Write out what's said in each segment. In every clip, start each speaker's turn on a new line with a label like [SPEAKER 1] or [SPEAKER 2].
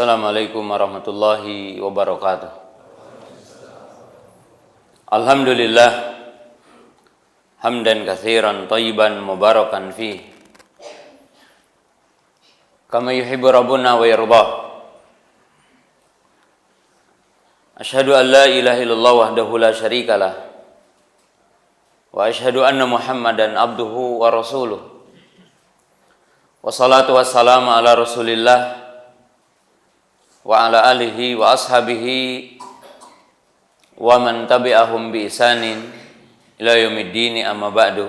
[SPEAKER 1] Assalamualaikum warahmatullahi wabarakatuh. Alhamdulillah hamdan katsiran thayyiban mubarakan fi kama yuhibbu rabbuna wa yardah. Asyhadu an la ilaha illallah wahdahu la syarikalah wa asyhadu anna Muhammadan abduhu wa rasuluh. Wassalatu wassalamu ala Rasulillah wa ala alihi wa ashabihi wa man tabi'ahum bi ihsanin ila yaumiddin, amma ba'du.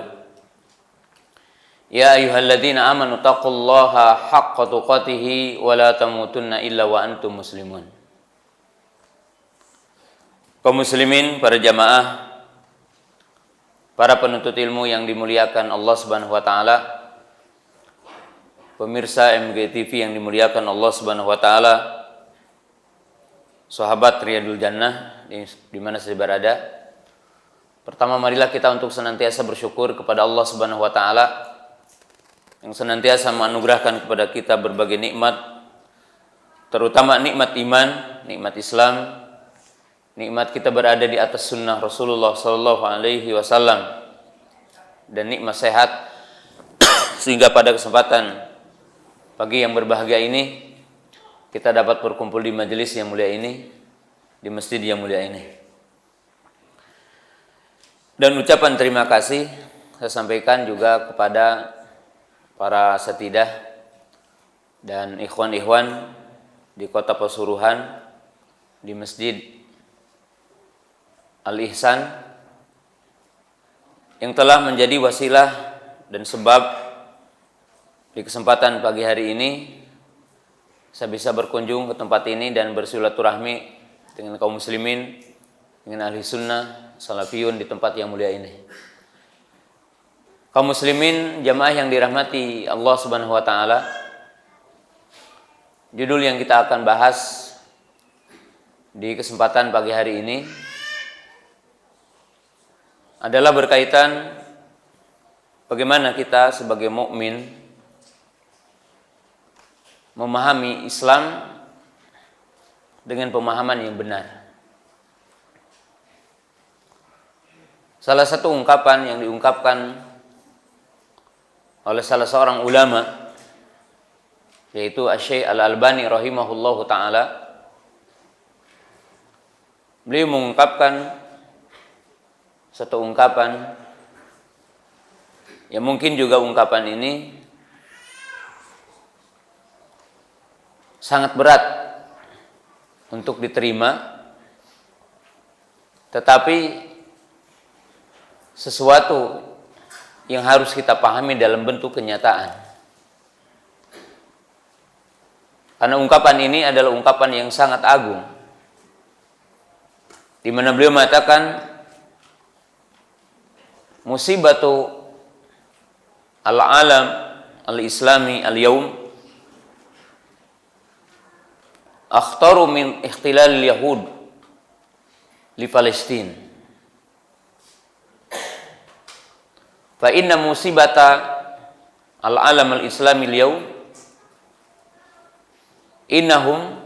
[SPEAKER 1] Ya ayyuhalladzina amanu taqullaha haqqa tuqatih wa la tamutunna illa wa antum muslimun. Kaum muslimin, para jamaah, para penuntut ilmu yang dimuliakan Allah Subhanahu wa taala, pemirsa MGTV yang dimuliakan Allah Subhanahu wa taala, sahabat Riyadul Jannah di mana saya berada. Pertama, marilah kita untuk senantiasa bersyukur kepada Allah Subhanahu wa taala yang senantiasa menganugerahkan kepada kita berbagai nikmat, terutama nikmat iman, nikmat Islam, nikmat kita berada di atas sunnah Rasulullah sallallahu alaihi wasallam, dan nikmat sehat sehingga pada kesempatan pagi yang berbahagia ini kita dapat berkumpul di majelis yang mulia ini, di masjid yang mulia ini. Dan ucapan terima kasih saya sampaikan juga kepada para satidah dan ikhwan-ikhwan di Kota Pasuruan, di Masjid Al-Ihsan, yang telah menjadi wasilah dan sebab di kesempatan pagi hari ini saya bisa berkunjung ke tempat ini dan bersilaturahmi dengan kaum muslimin, dengan ahli sunnah, salafiyun di tempat yang mulia ini. Kaum muslimin, jamaah yang dirahmati Allah Subhanahu wa taala, judul yang kita akan bahas di kesempatan pagi hari ini adalah berkaitan bagaimana kita sebagai mukmin memahami Islam dengan pemahaman yang benar. Salah satu ungkapan yang diungkapkan oleh salah seorang ulama, yaitu Asy-Syaikh Al-Albani rahimahullahu taala, beliau mengungkapkan satu ungkapan yang mungkin juga ungkapan ini sangat berat untuk diterima, tetapi sesuatu yang harus kita pahami dalam bentuk kenyataan. Karena ungkapan ini adalah ungkapan yang sangat agung, di mana beliau mengatakan musibatu al-alam al-islami al-yaum akhtaru min ikhtilal Yahud li Palestin. Fa inna musibata al-alam al-islami al-yawm innahum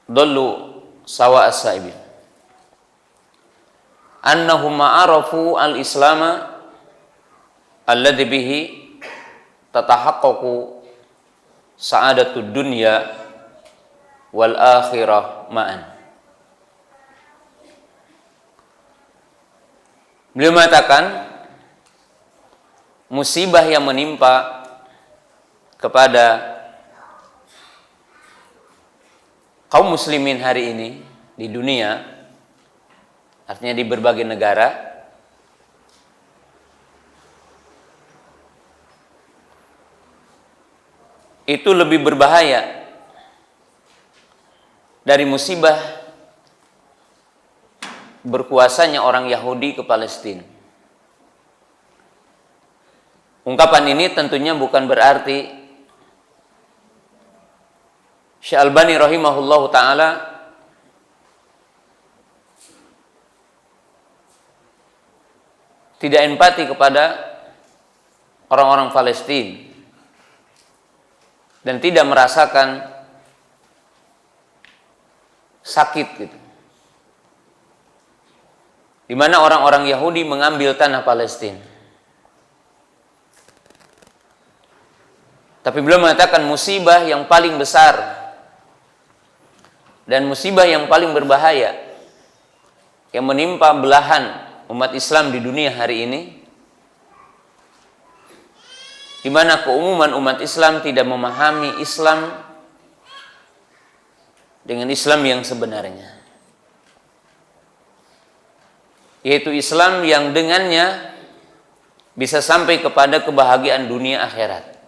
[SPEAKER 1] dallu sawa as-saibin. Annahum ma'arafu al-islama alladhi bihi tatahaqqaqu sa'adatud dunya wal akhirah ma'an. Beliau mengatakan musibah yang menimpa kepada kaum muslimin hari ini di dunia, artinya di berbagai negara, itu lebih berbahaya dari musibah berkuasanya orang Yahudi ke Palestina. Ungkapan ini tentunya bukan berarti Syekh Albani rahimahullahu taala tidak empati kepada orang-orang Palestina dan tidak merasakan sakit gitu. Di mana orang-orang Yahudi mengambil tanah Palestina. Tapi beliau mengatakan musibah yang paling besar dan musibah yang paling berbahaya yang menimpa belahan umat Islam di dunia hari ini, di mana keumuman umat Islam tidak memahami Islam dengan Islam yang sebenarnya, yaitu Islam yang dengannya bisa sampai kepada kebahagiaan dunia akhirat.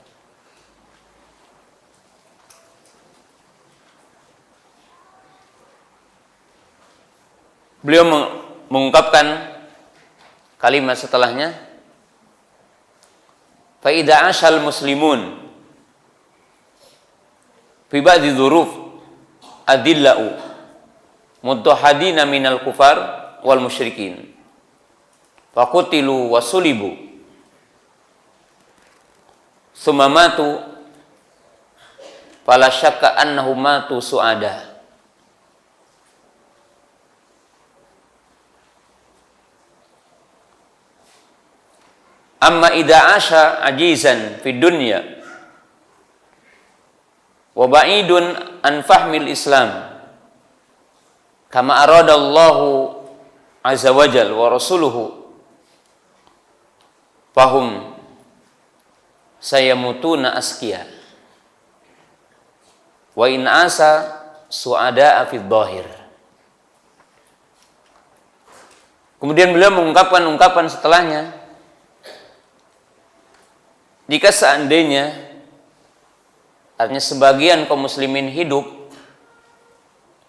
[SPEAKER 1] Beliau mengungkapkan kalimat setelahnya, fa idza ashal muslimun fi ba'di dzuruf adillau mudahadina minal kufar wal musyrikin faqutilu wa sulibu summa matu fala syakka annahum matu su'ada. Amma idza asha ajizan fid dunya wa ba'idun an fahmil Islam kama arada Allahu azza wajal wa rasuluhu fahum sayamutuna asqiya wa in asa su'ada fid dhahir. Kemudian beliau mengungkapkan ungkapan setelahnya, jika seandainya artinya sebagian kaum muslimin hidup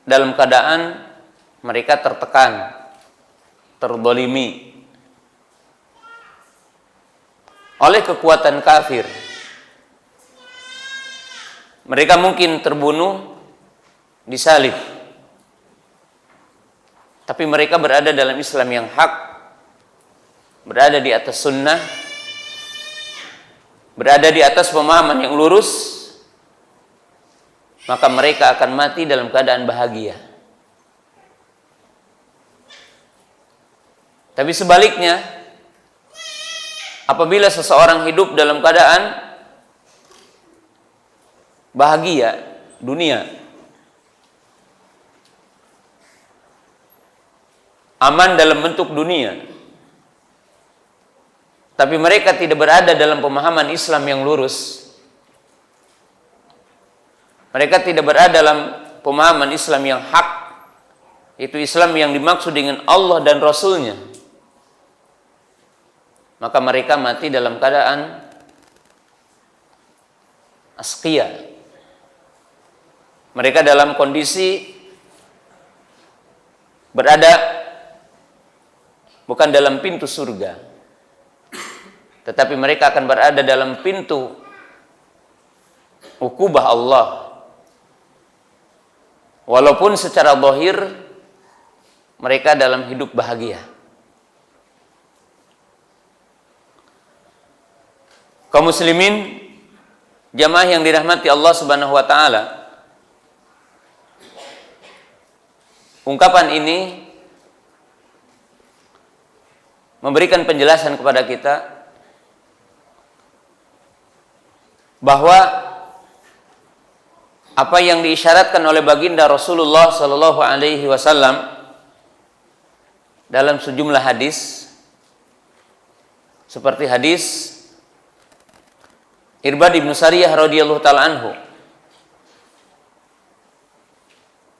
[SPEAKER 1] dalam keadaan mereka tertekan, terdolimi oleh kekuatan kafir, mereka mungkin terbunuh, disalib, tapi mereka berada dalam Islam yang hak, berada di atas sunnah, berada di atas pemahaman yang lurus, maka mereka akan mati dalam keadaan bahagia. Tapi sebaliknya, apabila seseorang hidup dalam keadaan bahagia dunia, aman dalam bentuk dunia, tapi mereka tidak berada dalam pemahaman Islam yang lurus, mereka tidak berada dalam pemahaman Islam yang hak, itu Islam yang dimaksud dengan Allah dan Rasulnya, maka mereka mati dalam keadaan asqiya. Mereka dalam kondisi berada bukan dalam pintu surga, tetapi mereka akan berada dalam pintu ukubah Allah. Walaupun secara zahir mereka dalam hidup bahagia. Kaum muslimin, jamaah yang dirahmati Allah Subhanahu wa taala, ungkapan ini memberikan penjelasan kepada kita bahwa apa yang diisyaratkan oleh baginda Rasulullah sallallahu alaihi wasallam dalam sejumlah hadis, seperti hadis Irbad bin Sariyah radhiyallahu taala anhu,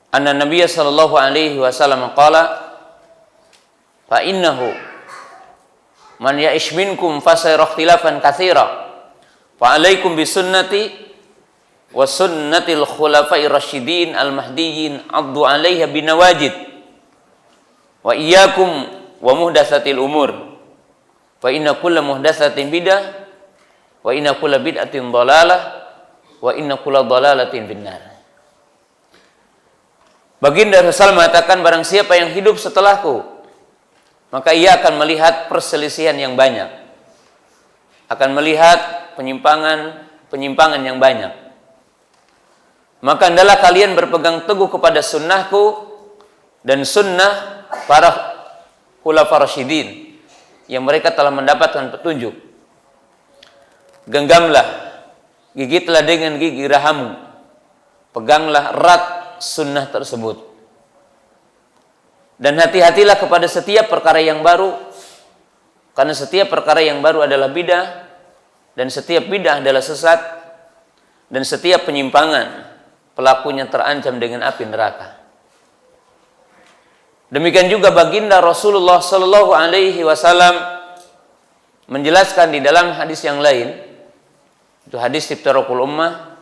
[SPEAKER 1] anna Nabiy sallallahu alaihi wasallam qala fa innahu man ya'ish minkum fasayara ikhtilafan katsira fa alaikum bisunnati wa sunnatil khulafa'ir rasyidin al mahdiyyin addu 'alaiha binawajid wa iyyakum wa muhdatsatil umur fa inna kulla muhdatsatin bidah wa inna kulla bid'atin dhalalah wa inna kulla dhalalatin finnar. Baginda Rasul mengatakan, barang siapa yang hidup setelahku, maka ia akan melihat perselisihan yang banyak, akan melihat penyimpangan yang banyak. maka hendaklah kalian berpegang teguh kepada sunnahku dan sunnah para khulafaur rasyidin yang mereka telah mendapatkan petunjuk. Genggamlah, gigitlah dengan gigi rahamu, peganglah erat sunnah tersebut, dan hati-hatilah kepada setiap perkara yang baru, karena setiap perkara yang baru adalah bidah, dan setiap bidah adalah sesat, dan setiap penyimpangan pelakunya terancam dengan api neraka. Demikian juga baginda Rasulullah Sallallahu Alaihi Wasallam menjelaskan di dalam hadis yang lain, itu hadis Iftirakul Ummah,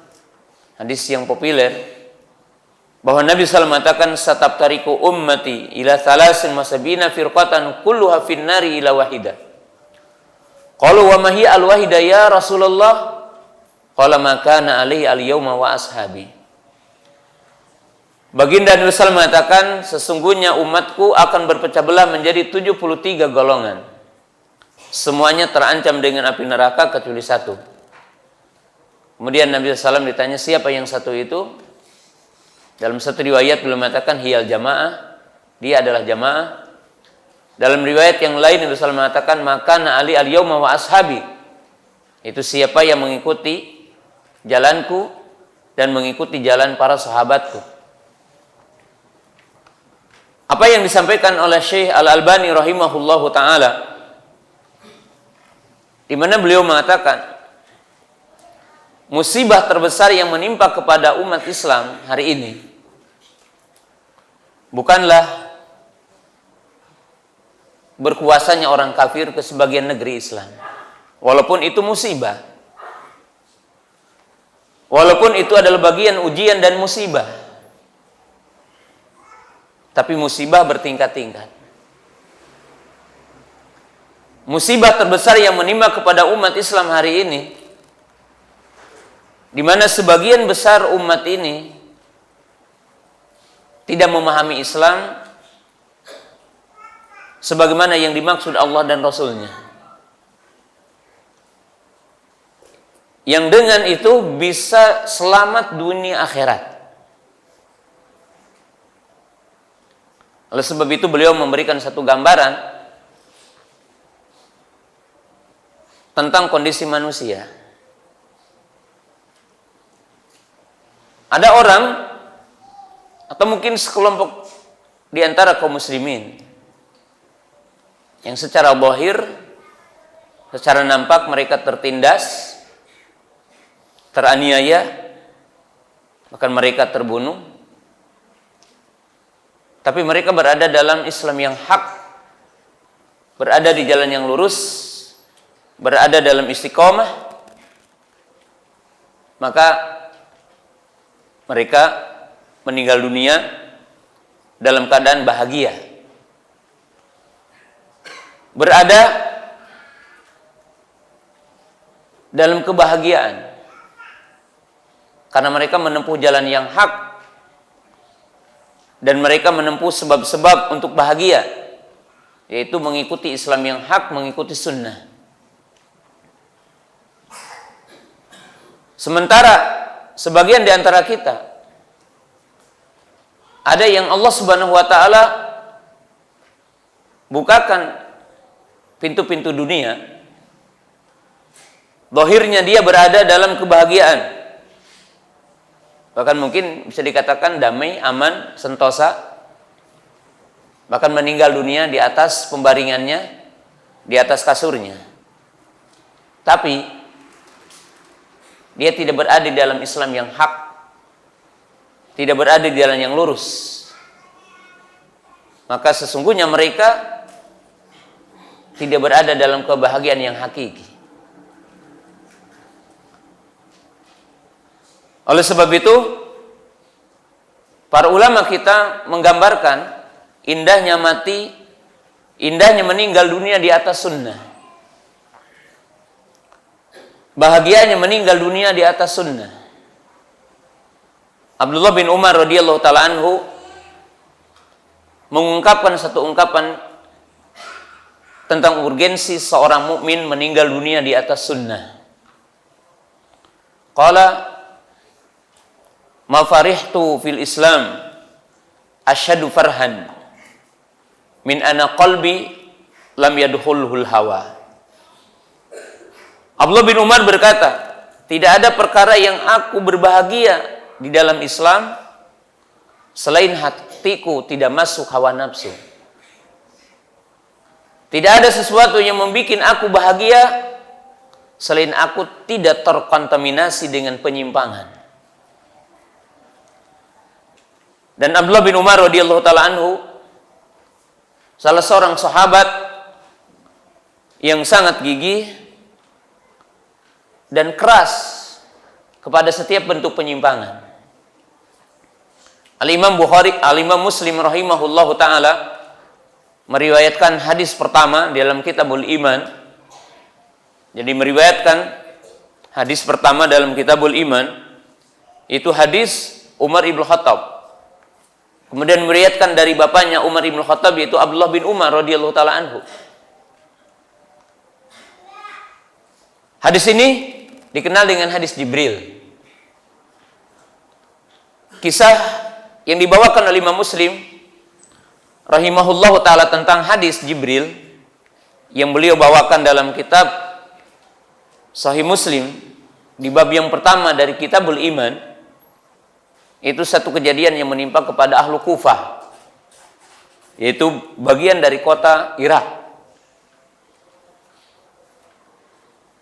[SPEAKER 1] hadis yang populer, bahwa Nabi SAW mengatakan, "Satabtariku ummati ila thalasin masabina firqatan kulluha finnari ila wahidah." Qalu wa ma hiya al-wahidah ya Rasulullah? Qala ma kana alaihi al-yawma wa ashabi. Baginda Nabi SAW mengatakan, sesungguhnya umatku akan berpecah belah menjadi 73 golongan. Semuanya terancam dengan api neraka kecuali satu. Kemudian Nabi SAW ditanya, siapa yang satu itu? Dalam satu riwayat beliau mengatakan, hiyal jamaah, dia adalah jamaah. Dalam riwayat yang lain Nabi SAW mengatakan, makana ali al-yawma wa ashabi. Itu siapa yang mengikuti jalanku dan mengikuti jalan para sahabatku. Apa yang disampaikan oleh Syekh Al-Albani rahimahullahu ta'ala, di mana beliau mengatakan, musibah terbesar yang menimpa kepada umat Islam hari ini bukanlah berkuasanya orang kafir ke sebagian negeri Islam. Walaupun itu musibah, walaupun itu adalah bagian ujian dan musibah, tapi musibah bertingkat-tingkat. Musibah terbesar yang menimpa kepada umat Islam hari ini, di mana sebagian besar umat ini tidak memahami Islam sebagaimana yang dimaksud Allah dan Rasulnya, yang dengan itu bisa selamat dunia akhirat. Oleh sebab itu beliau memberikan satu gambaran tentang kondisi manusia. Ada orang atau mungkin sekelompok di antara kaum muslimin yang secara zahir, secara nampak mereka tertindas, teraniaya, bahkan mereka terbunuh. Tapi mereka berada dalam Islam yang hak, berada di jalan yang lurus, berada dalam istiqomah, maka mereka meninggal dunia dalam keadaan bahagia, berada dalam kebahagiaan, karena mereka menempuh jalan yang hak, dan mereka menempuh sebab-sebab untuk bahagia, yaitu mengikuti Islam yang hak, mengikuti sunnah. Sementara sebagian di antara kita ada yang Allah Subhanahu wa taala bukakan pintu-pintu dunia, zahirnya dia berada dalam kebahagiaan, bahkan mungkin bisa dikatakan damai, aman, sentosa, bahkan meninggal dunia di atas pembaringannya, di atas kasurnya. Tapi dia tidak berada di dalam Islam yang hak, tidak berada di jalan yang lurus. Maka sesungguhnya mereka tidak berada dalam kebahagiaan yang hakiki. Oleh sebab itu, para ulama kita menggambarkan indahnya mati, indahnya meninggal dunia di atas sunnah. Bahagianya meninggal dunia di atas sunnah. Abdullah bin Umar radhiyallahu ta'ala anhu mengungkapkan satu ungkapan tentang urgensi seorang mukmin meninggal dunia di atas sunnah. Qala ma farihtu fil Islam asyadu farhan min ana qalbi lam yadkhulhul hawa. Abdullah bin Umar berkata, tidak ada perkara yang aku berbahagia di dalam Islam selain hatiku tidak masuk hawa nafsu. Tidak ada sesuatu yang membuat aku bahagia selain aku tidak terkontaminasi dengan penyimpangan. Dan Abdullah bin Umar radhiyallahu taala anhu salah seorang sahabat yang sangat gigih dan keras kepada setiap bentuk penyimpangan. Al-Imam Bukhari, Al-Imam Muslim rahimahullahu taala meriwayatkan hadis pertama dalam Kitabul Iman. Jadi meriwayatkan hadis pertama dalam Kitabul Iman itu hadis Umar ibn Khattab. Kemudian meriwayatkan dari bapaknya Umar ibn Khattab yaitu Abdullah bin Umar radhiyallahu taala anhu. Hadis ini dikenal dengan hadis Jibril. Kisah yang dibawakan oleh Imam Muslim rahimahullahu taala tentang hadis Jibril yang beliau bawakan dalam kitab Sahih Muslim di bab yang pertama dari Kitabul Iman, itu satu kejadian yang menimpa kepada ahlu Kufah, yaitu bagian dari kota Irak,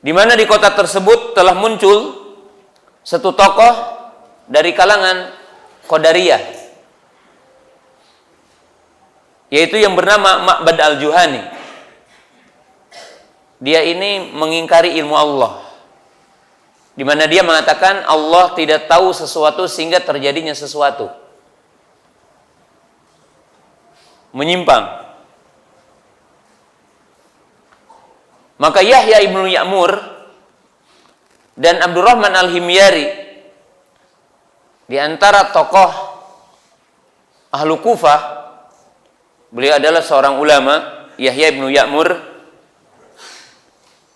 [SPEAKER 1] di mana di kota tersebut telah muncul satu tokoh dari kalangan Qadariyah, yaitu yang bernama Ma'bad al-Juhani. Dia ini mengingkari ilmu Allah, di mana dia mengatakan Allah tidak tahu sesuatu sehingga terjadinya sesuatu. Menyimpang. Maka Yahya ibnu Ya'mur dan Abdurrahman al-Himyari di antara tokoh ahlu Kufah, beliau adalah seorang ulama, Yahya ibnu Ya'mur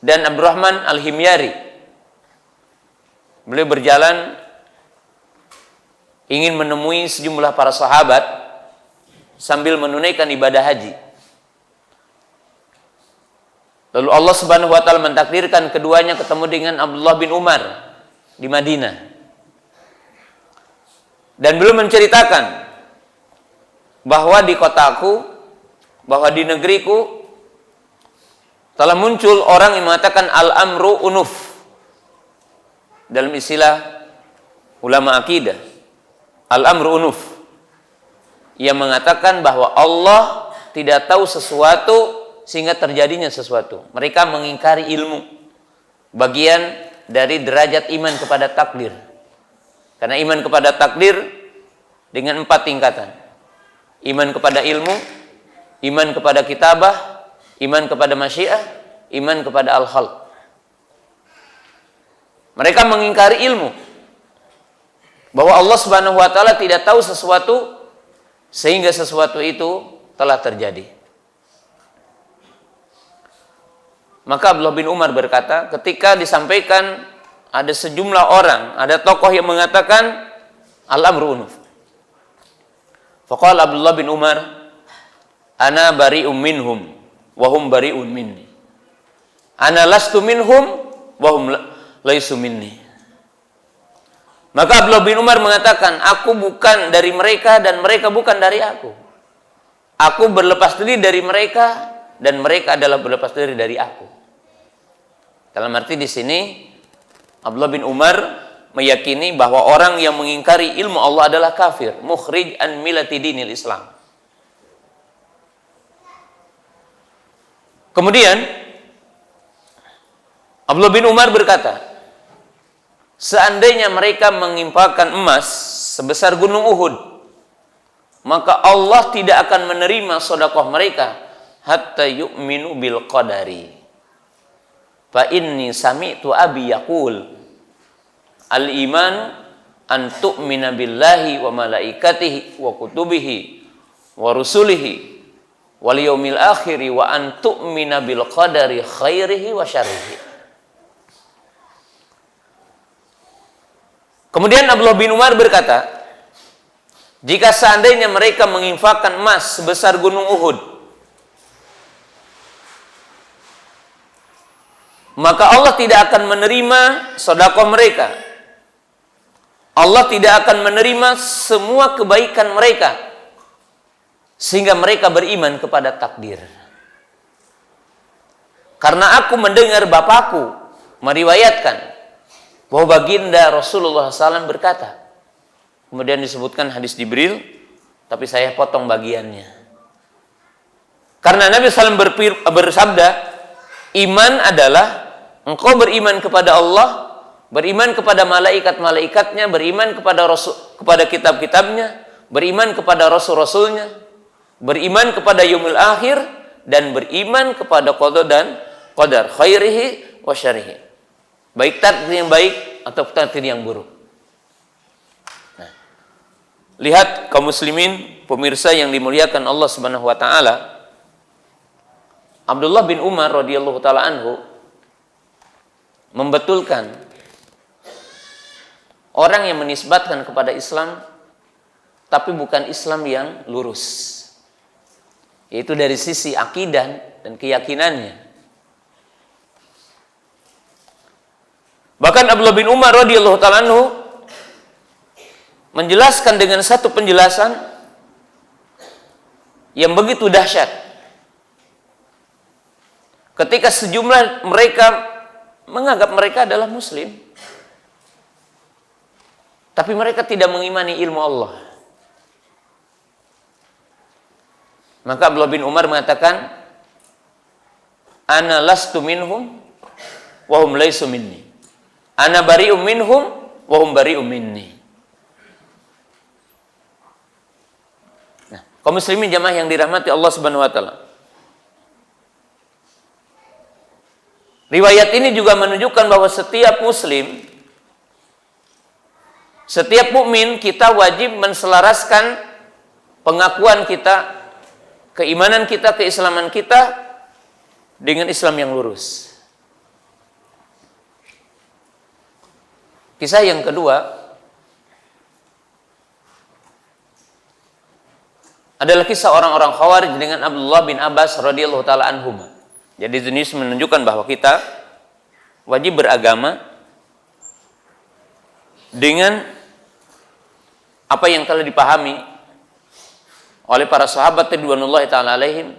[SPEAKER 1] dan Abdurrahman al-Himyari. Beliau berjalan ingin menemui sejumlah para sahabat sambil menunaikan ibadah haji. Lalu Allah Subhanahu wa taala mentakdirkan keduanya ketemu dengan Abdullah bin Umar di Madinah. Dan beliau menceritakan bahwa di kotaku, bahwa di negeriku telah muncul orang yang mengatakan al-amru unuf. Dalam istilah ulama akidah, al-amru unuf, yang mengatakan bahwa Allah tidak tahu sesuatu sehingga terjadinya sesuatu. Mereka mengingkari ilmu, bagian dari derajat iman kepada takdir. Karena iman kepada takdir dengan 4 tingkatan: iman kepada ilmu, iman kepada kitabah, iman kepada masyiah, iman kepada al-khalq. Mereka mengingkari ilmu, bahwa Allah Subhanahu wa taala tidak tahu sesuatu sehingga sesuatu itu telah terjadi. Maka Abdullah bin Umar berkata, ketika disampaikan ada sejumlah orang, ada tokoh yang mengatakan al-amru unuf. Faqala Abdullah bin Umar, ana bari'um minhum wa hum bari'un minni. Ana lastu minhum wa hum laisu minni. Maka Abdullah bin Umar mengatakan, aku bukan dari mereka dan mereka bukan dari aku. Aku berlepas diri dari mereka dan mereka adalah berlepas diri dari aku. Dalam arti di sini Abdullah bin Umar meyakini bahwa orang yang mengingkari ilmu Allah adalah kafir, mukhrij an millati dinil Islam. Kemudian Abdullah bin Umar berkata, seandainya mereka mengimpakan emas sebesar gunung Uhud, maka Allah tidak akan menerima sedekah mereka hatta yu'minu bil qadari. Fa inni sami'tu abi yaqul al-iman an tu'mina billahi wa malaikatihi wa kutubihi wa rusulihi wal yaumil akhiri wa an tu'mina bil qadari khairihi wa syarrihi. Kemudian Abdullah bin Umar berkata, jika seandainya mereka menginfakkan emas sebesar gunung Uhud, maka Allah tidak akan menerima sedekah mereka. Allah tidak akan menerima semua kebaikan mereka, sehingga mereka beriman kepada takdir. Karena aku mendengar bapakku meriwayatkan bahwa baginda Rasulullah SAW berkata, kemudian disebutkan hadis Jibril, tapi saya potong bagiannya. Karena Nabi SAW bersabda, iman adalah engkau beriman kepada Allah, beriman kepada malaikat-malaikatnya, beriman kepada kitab-kitabnya, beriman kepada rasul-rasulnya, beriman kepada yaumil akhir, dan beriman kepada qada dan qadar, khairihi wa syarrihi. Baik takdir yang baik atau takdir yang buruk. Nah, lihat kaum muslimin, pemirsa yang dimuliakan Allah Subhanahu wa taala. Abdullah bin Umar radhiyallahu taala anhu membetulkan orang yang menisbatkan kepada Islam tapi bukan Islam yang lurus, yaitu dari sisi akidah dan keyakinannya. Bahkan Abdullah bin Umar radhiyallahu ta'ala anhu menjelaskan dengan satu penjelasan yang begitu dahsyat. Ketika sejumlah mereka menganggap mereka adalah muslim, tapi mereka tidak mengimani ilmu Allah. Maka Abdullah bin Umar mengatakan, ana lastu minhum wa hum laisu minni. Ana bari'um minhum wa hum bari'um minni. Nah, kaum muslimin jamaah yang dirahmati Allah Subhanahu wa taala. Riwayat ini juga menunjukkan bahwa setiap muslim, setiap mukmin, kita wajib menselaraskan pengakuan kita, keimanan kita, keislaman kita dengan Islam yang lurus. Kisah yang kedua adalah kisah orang-orang Khawarij dengan Abdullah bin Abbas radhiyallahu taala anhuma. Jadi ini menunjukkan bahwa kita wajib beragama dengan apa yang telah dipahami oleh para sahabat ridwanullahi taala alaihim,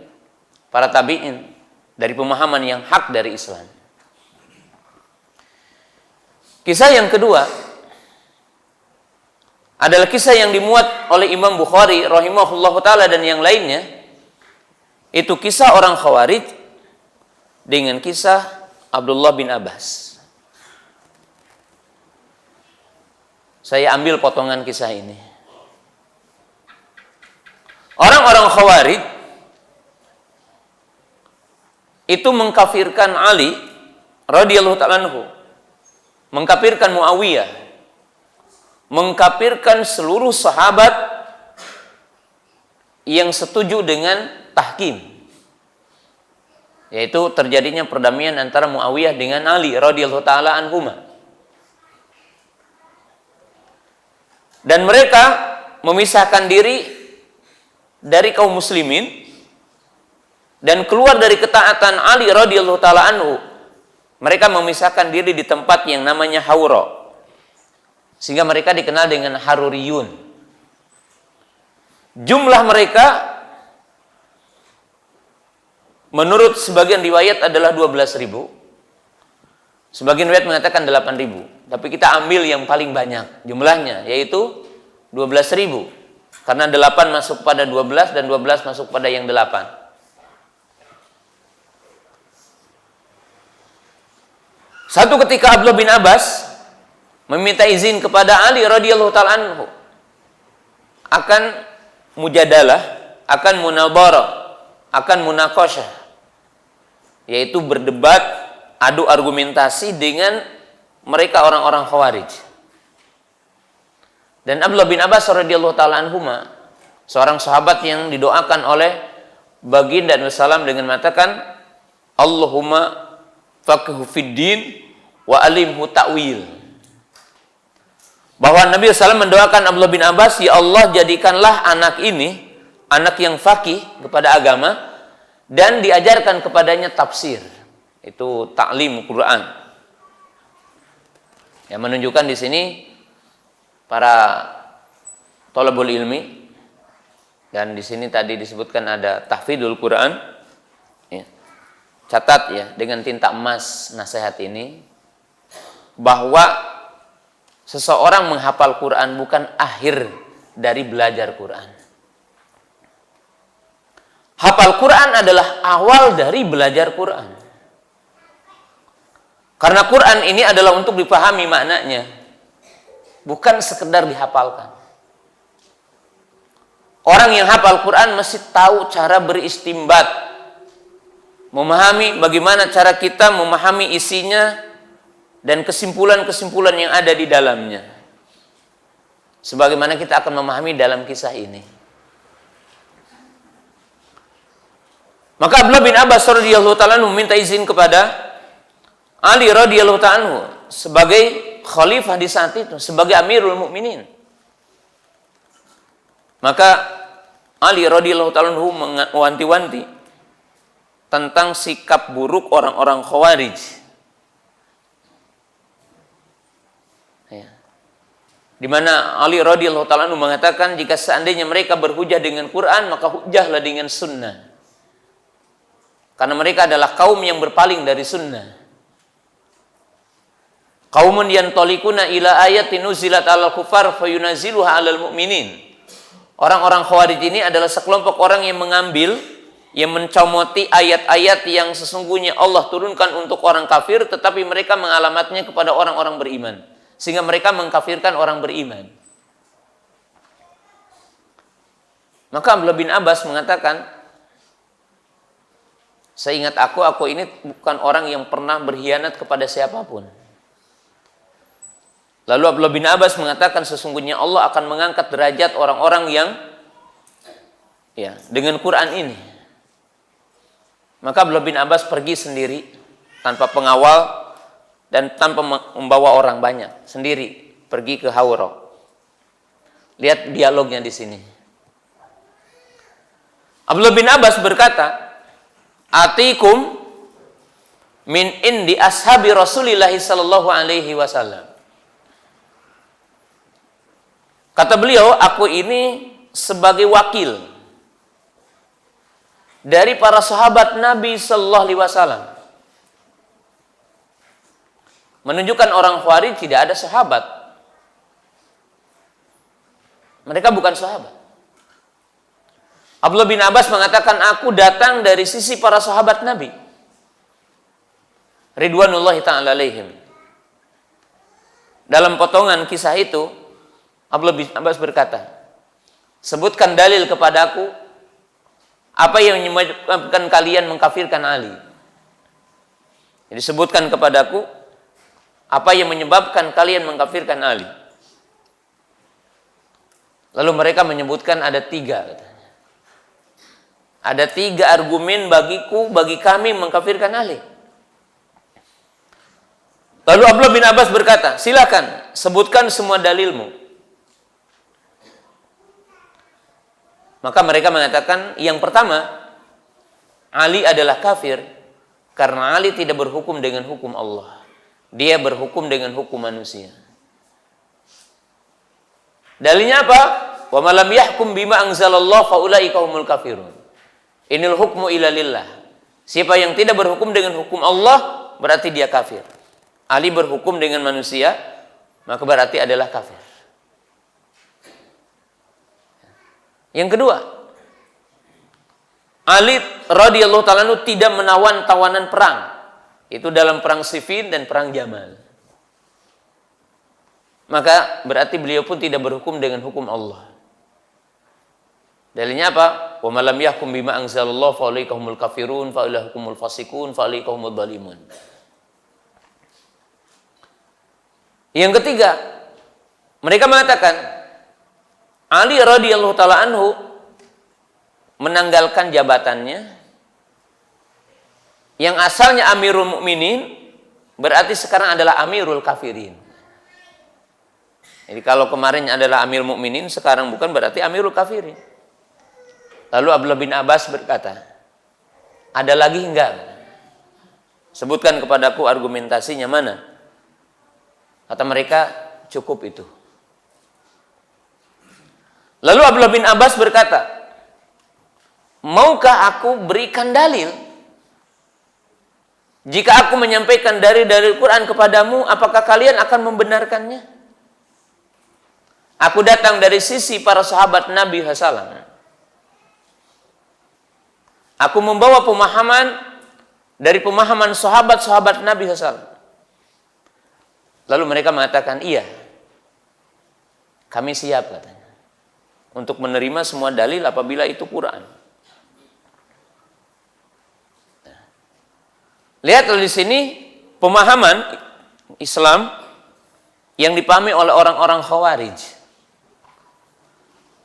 [SPEAKER 1] para tabi'in, dari pemahaman yang hak dari Islam. Kisah yang kedua adalah kisah yang dimuat oleh Imam Bukhari rahimahullahu taala dan yang lainnya. Itu kisah orang Khawarij dengan kisah Abdullah bin Abbas. Saya ambil potongan kisah ini. Orang-orang Khawarij itu mengkafirkan Ali radhiyallahu ta'ala anhu, mengkafirkan Muawiyah, mengkafirkan seluruh sahabat yang setuju dengan tahkim, yaitu terjadinya perdamaian antara Muawiyah dengan Ali radhiyallahu ta'ala anhuma. Dan mereka memisahkan diri dari kaum muslimin dan keluar dari ketaatan Ali radhiyallahu ta'ala anhu. Mereka memisahkan diri di tempat yang namanya Haura, sehingga mereka dikenal dengan Haruriyun. Jumlah mereka menurut sebagian riwayat adalah 12.000. Sebagian riwayat mengatakan 8.000. Tapi kita ambil yang paling banyak jumlahnya, yaitu 12.000. Karena 8 masuk pada 12 dan 12 masuk pada yang 8. Satu ketika Abdullah bin Abbas meminta izin kepada Ali radhiyallahu ta'ala anhu akan mujadalah, akan munadharah, akan munaqasyah, yaitu berdebat, adu argumentasi dengan mereka orang-orang Khawarij. Dan Abdullah bin Abbas radhiyallahu ta'ala anhuma, seorang sahabat yang didoakan oleh baginda Nabi sallam dengan mengatakan, Allahumma faqihhu fid din wa alimhu ta'wil. bahwa Nabi SAW mendoakan Abdullah bin Abbas, ya Allah jadikanlah anak ini anak yang faqih kepada agama dan diajarkan kepadanya tafsir, itu ta'lim Quran. Yang menunjukkan di sini para thalabul ilmi, dan di sini tadi disebutkan ada tahfidul Quran. Ya. Catat ya dengan tinta emas nasihat ini, bahwa seseorang menghafal Quran bukan akhir dari belajar Quran. Hafal Quran adalah awal dari belajar Quran. Karena Quran ini adalah untuk dipahami maknanya, bukan sekedar dihafalkan. Orang yang hafal Quran mesti tahu cara beristimbat, memahami bagaimana cara kita memahami isinya dan kesimpulan-kesimpulan yang ada di dalamnya. Sebagaimana kita akan memahami dalam kisah ini. Maka Abdullah bin Abbas radhiyallahu ta'ala meminta izin kepada Ali radhiyallahu ta'ala sebagai khalifah di saat itu, sebagai Amirul Mukminin. Maka Ali radhiyallahu ta'ala mewanti-wanti tentang sikap buruk orang-orang Khawarij. Di mana Ali radhiyallahu ta'ala mengatakan, jika seandainya mereka berhujah dengan Quran, maka hujahlah dengan sunnah. Karena mereka adalah kaum yang berpaling dari sunnah. Qaumun yantalikuna ila ayatin nuzilat 'alal kufar fayunaziluha 'alal mu'minin. Orang-orang Khawarij ini adalah sekelompok orang yang mengambil, yang mencomoti ayat-ayat yang sesungguhnya Allah turunkan untuk orang kafir, tetapi mereka mengalamatnya kepada orang-orang beriman, sehingga mereka mengkafirkan orang beriman. Maka Abdullah bin Abbas mengatakan, seingat aku ini bukan orang yang pernah berkhianat kepada siapapun. Lalu Abdullah bin Abbas mengatakan, sesungguhnya Allah akan mengangkat derajat orang-orang yang dengan Quran ini. Maka Abdullah bin Abbas pergi sendiri tanpa pengawal dan tanpa membawa orang banyak, sendiri pergi ke Hawra. Lihat dialognya di sini. Abdullah bin Abbas berkata, "Atikum min indi ashabi Rasulillah sallallahu alaihi wasallam." Kata beliau, aku ini sebagai wakil dari para sahabat Nabi sallallahu alaihi wasallam. Menunjukkan orang Khawarij tidak ada sahabat. Mereka bukan sahabat. Abdullah bin Abbas mengatakan, aku datang dari sisi para sahabat Nabi ridwanullahi ta'ala alaihim. Dalam potongan kisah itu, Abdullah bin Abbas berkata, sebutkan dalil kepadaku apa yang menyebabkan kalian mengkafirkan Ali. Jadi sebutkan kepadaku apa yang menyebabkan kalian mengkafirkan Ali. Lalu mereka menyebutkan ada 3 katanya. Ada 3 argumen bagi kami mengkafirkan Ali. Lalu Abdullah bin Abbas berkata, silakan sebutkan semua dalilmu. Maka mereka mengatakan, yang pertama, Ali adalah kafir karena Ali tidak berhukum dengan hukum Allah. Dia berhukum dengan hukum manusia. Dalilnya apa? Wa man lam yahkum bima anzalallah fa ulaika humul kafirun. Inil hukmu illa lillah. Siapa yang tidak berhukum dengan hukum Allah, berarti dia kafir. Ali berhukum dengan manusia, maka berarti adalah kafir. Yang kedua, Ali radhiyallahu ta'ala tidak menawan tawanan perang. Itu dalam perang Siffin dan perang Jamal. Maka berarti beliau pun tidak berhukum dengan hukum Allah. Dalilnya apa? Wa man lam yahkum bima anzalallahu fa ulaika humul kafirun fa ulaika humul fasiqun fa ulaika humudz zalimun. Yang ketiga, mereka mengatakan Ali radhiyallahu ta'ala anhu menanggalkan jabatannya yang asalnya Amirul Mukminin, berarti sekarang adalah Amirul Kafirin. Jadi kalau kemarin adalah Amir Mukminin, sekarang bukan, berarti Amirul Kafirin. Lalu Abdullah bin Abbas berkata, ada lagi enggak? Sebutkan kepadaku argumentasinya mana? Kata mereka, cukup itu. Lalu Abdullah bin Abbas berkata, maukah aku berikan dalil? Jika aku menyampaikan dari Quran kepadamu, apakah kalian akan membenarkannya? Aku datang dari sisi para sahabat Nabi SAW. Aku membawa pemahaman dari pemahaman sahabat-sahabat Nabi SAW. Lalu mereka mengatakan, iya, kami siap katanya, untuk menerima semua dalil apabila itu Quran. Lihat di sini pemahaman Islam yang dipahami oleh orang-orang Khawarij.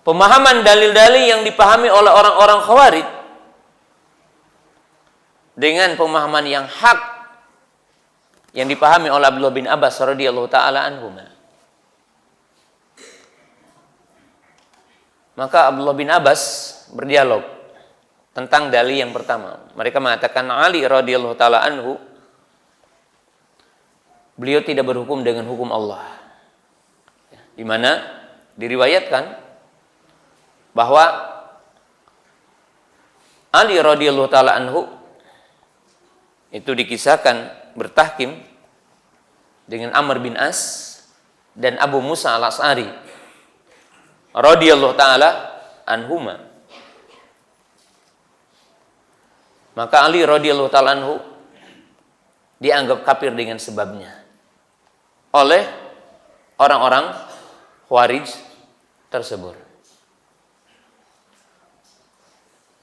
[SPEAKER 1] Pemahaman dalil-dalil yang dipahami oleh orang-orang Khawarij dengan pemahaman yang hak yang dipahami oleh Abdullah bin Abbas radhiyallahu taala anhu. Maka Abdullah bin Abbas berdialog tentang dalil yang pertama. Mereka mengatakan Ali radhiyallahu taala anhu, beliau tidak berhukum dengan hukum Allah. Di mana diriwayatkan bahwa Ali radhiyallahu taala anhu itu dikisahkan bertahkim dengan Amr bin As dan Abu Musa al-Asy'ari radhiyallahu taala anhuma. Maka Ali radhiyallahu taala anhu dianggap kafir dengan sebabnya oleh orang-orang Khawarij tersebut.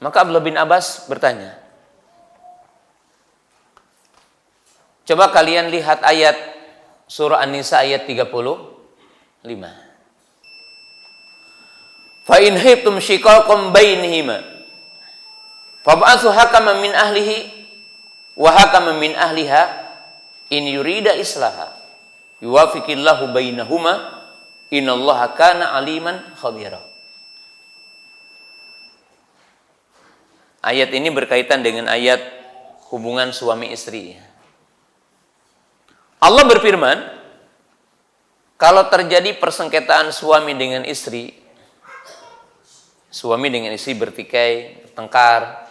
[SPEAKER 1] Maka Abdullah bin Abbas bertanya, coba kalian lihat ayat surah An-Nisa ayat 35. Fa in khiftum shiqaqan bainihima fab'atsu hakaman min ahlihi wa hakaman min ahliha in yurida islaha yuwaffiqillahu bainahuma innallaha kana aliman khabira. Ayat ini berkaitan dengan ayat hubungan suami istri. Allah berfirman, kalau terjadi persengketaan suami dengan istri bertikai, bertengkar,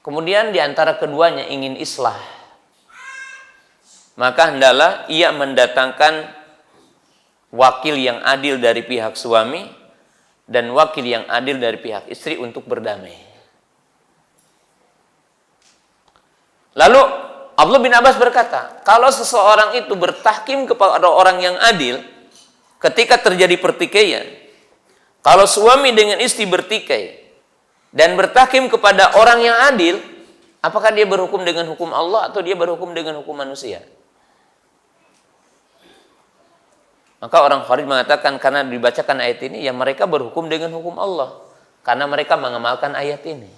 [SPEAKER 1] kemudian di antara keduanya ingin islah, maka hendaklah ia mendatangkan wakil yang adil dari pihak suami dan wakil yang adil dari pihak istri untuk berdamai. Lalu Abdullah bin Abbas berkata, kalau seseorang itu bertahkim kepada orang yang adil ketika terjadi pertikaian, kalau suami dengan istri bertikai dan bertahkim kepada orang yang adil, apakah dia berhukum dengan hukum Allah atau dia berhukum dengan hukum manusia? Maka orang Khawarij mengatakan karena dibacakan ayat ini, ya mereka berhukum dengan hukum Allah karena mereka mengamalkan ayat ini.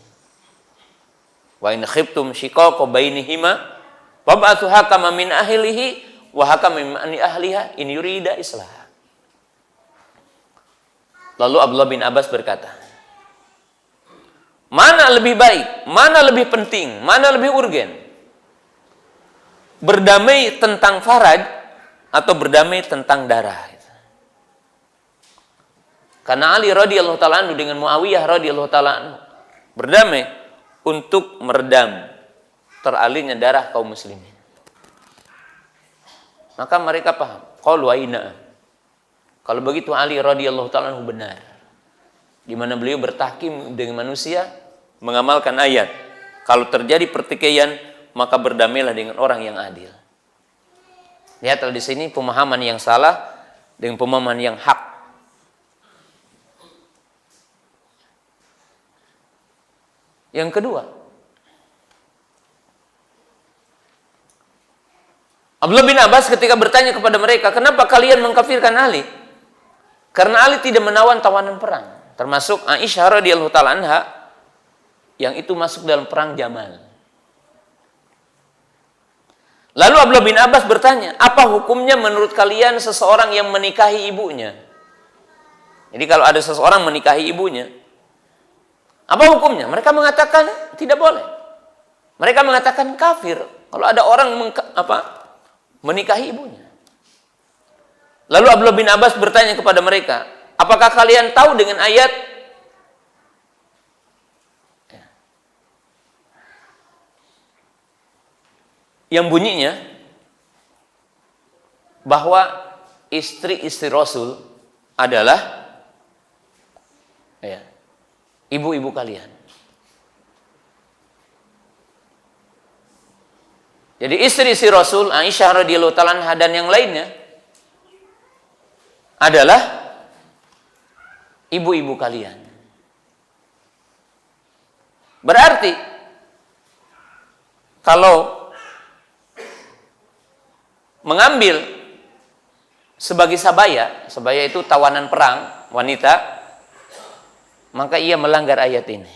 [SPEAKER 1] Wa in khiftum shiqaqa bainihima fab'atsu hakaman min ahlihi wa hakaman min ahliha in yurida islah. Lalu Abdullah bin Abbas berkata, mana lebih baik, mana lebih penting, mana lebih urgen? Berdamai tentang faraj atau berdamai tentang darah? Karena Ali radhiyallahu taala anhu dengan Muawiyah radhiyallahu taala anhu berdamai untuk meredam teralirnya darah kaum muslimin. Maka mereka paham, qalu aina. Kalau begitu Ali radhiyallahu taala anhu benar, di mana beliau bertahkim dengan manusia mengamalkan ayat, kalau terjadi pertikaian maka berdamailah dengan orang yang adil. Lihatlah di sini pemahaman yang salah dengan pemahaman yang hak. Yang kedua, Abdullah bin Abbas ketika bertanya kepada mereka, kenapa kalian mengkafirkan Ali? Karena Ali tidak menawan tawanan perang, termasuk Aisyah radhiyallahu taala anha yang itu masuk dalam perang Jamal. Lalu Abdullah bin Abbas bertanya, apa hukumnya menurut kalian seseorang yang menikahi ibunya? Jadi kalau ada seseorang menikahi ibunya, apa hukumnya? Mereka mengatakan tidak boleh. Mereka mengatakan kafir kalau ada orang menikahi ibunya. Lalu Abdullah bin Abbas bertanya kepada mereka, apakah kalian tahu dengan ayat yang bunyinya bahwa istri-istri Rasul adalah ibu-ibu kalian. Jadi istri-istri Rasul, Aisyah radhiyallahu ta'ala anha dan yang lainnya adalah ibu-ibu kalian. Berarti kalau mengambil sebagai sabaya itu tawanan perang wanita, maka ia melanggar ayat ini.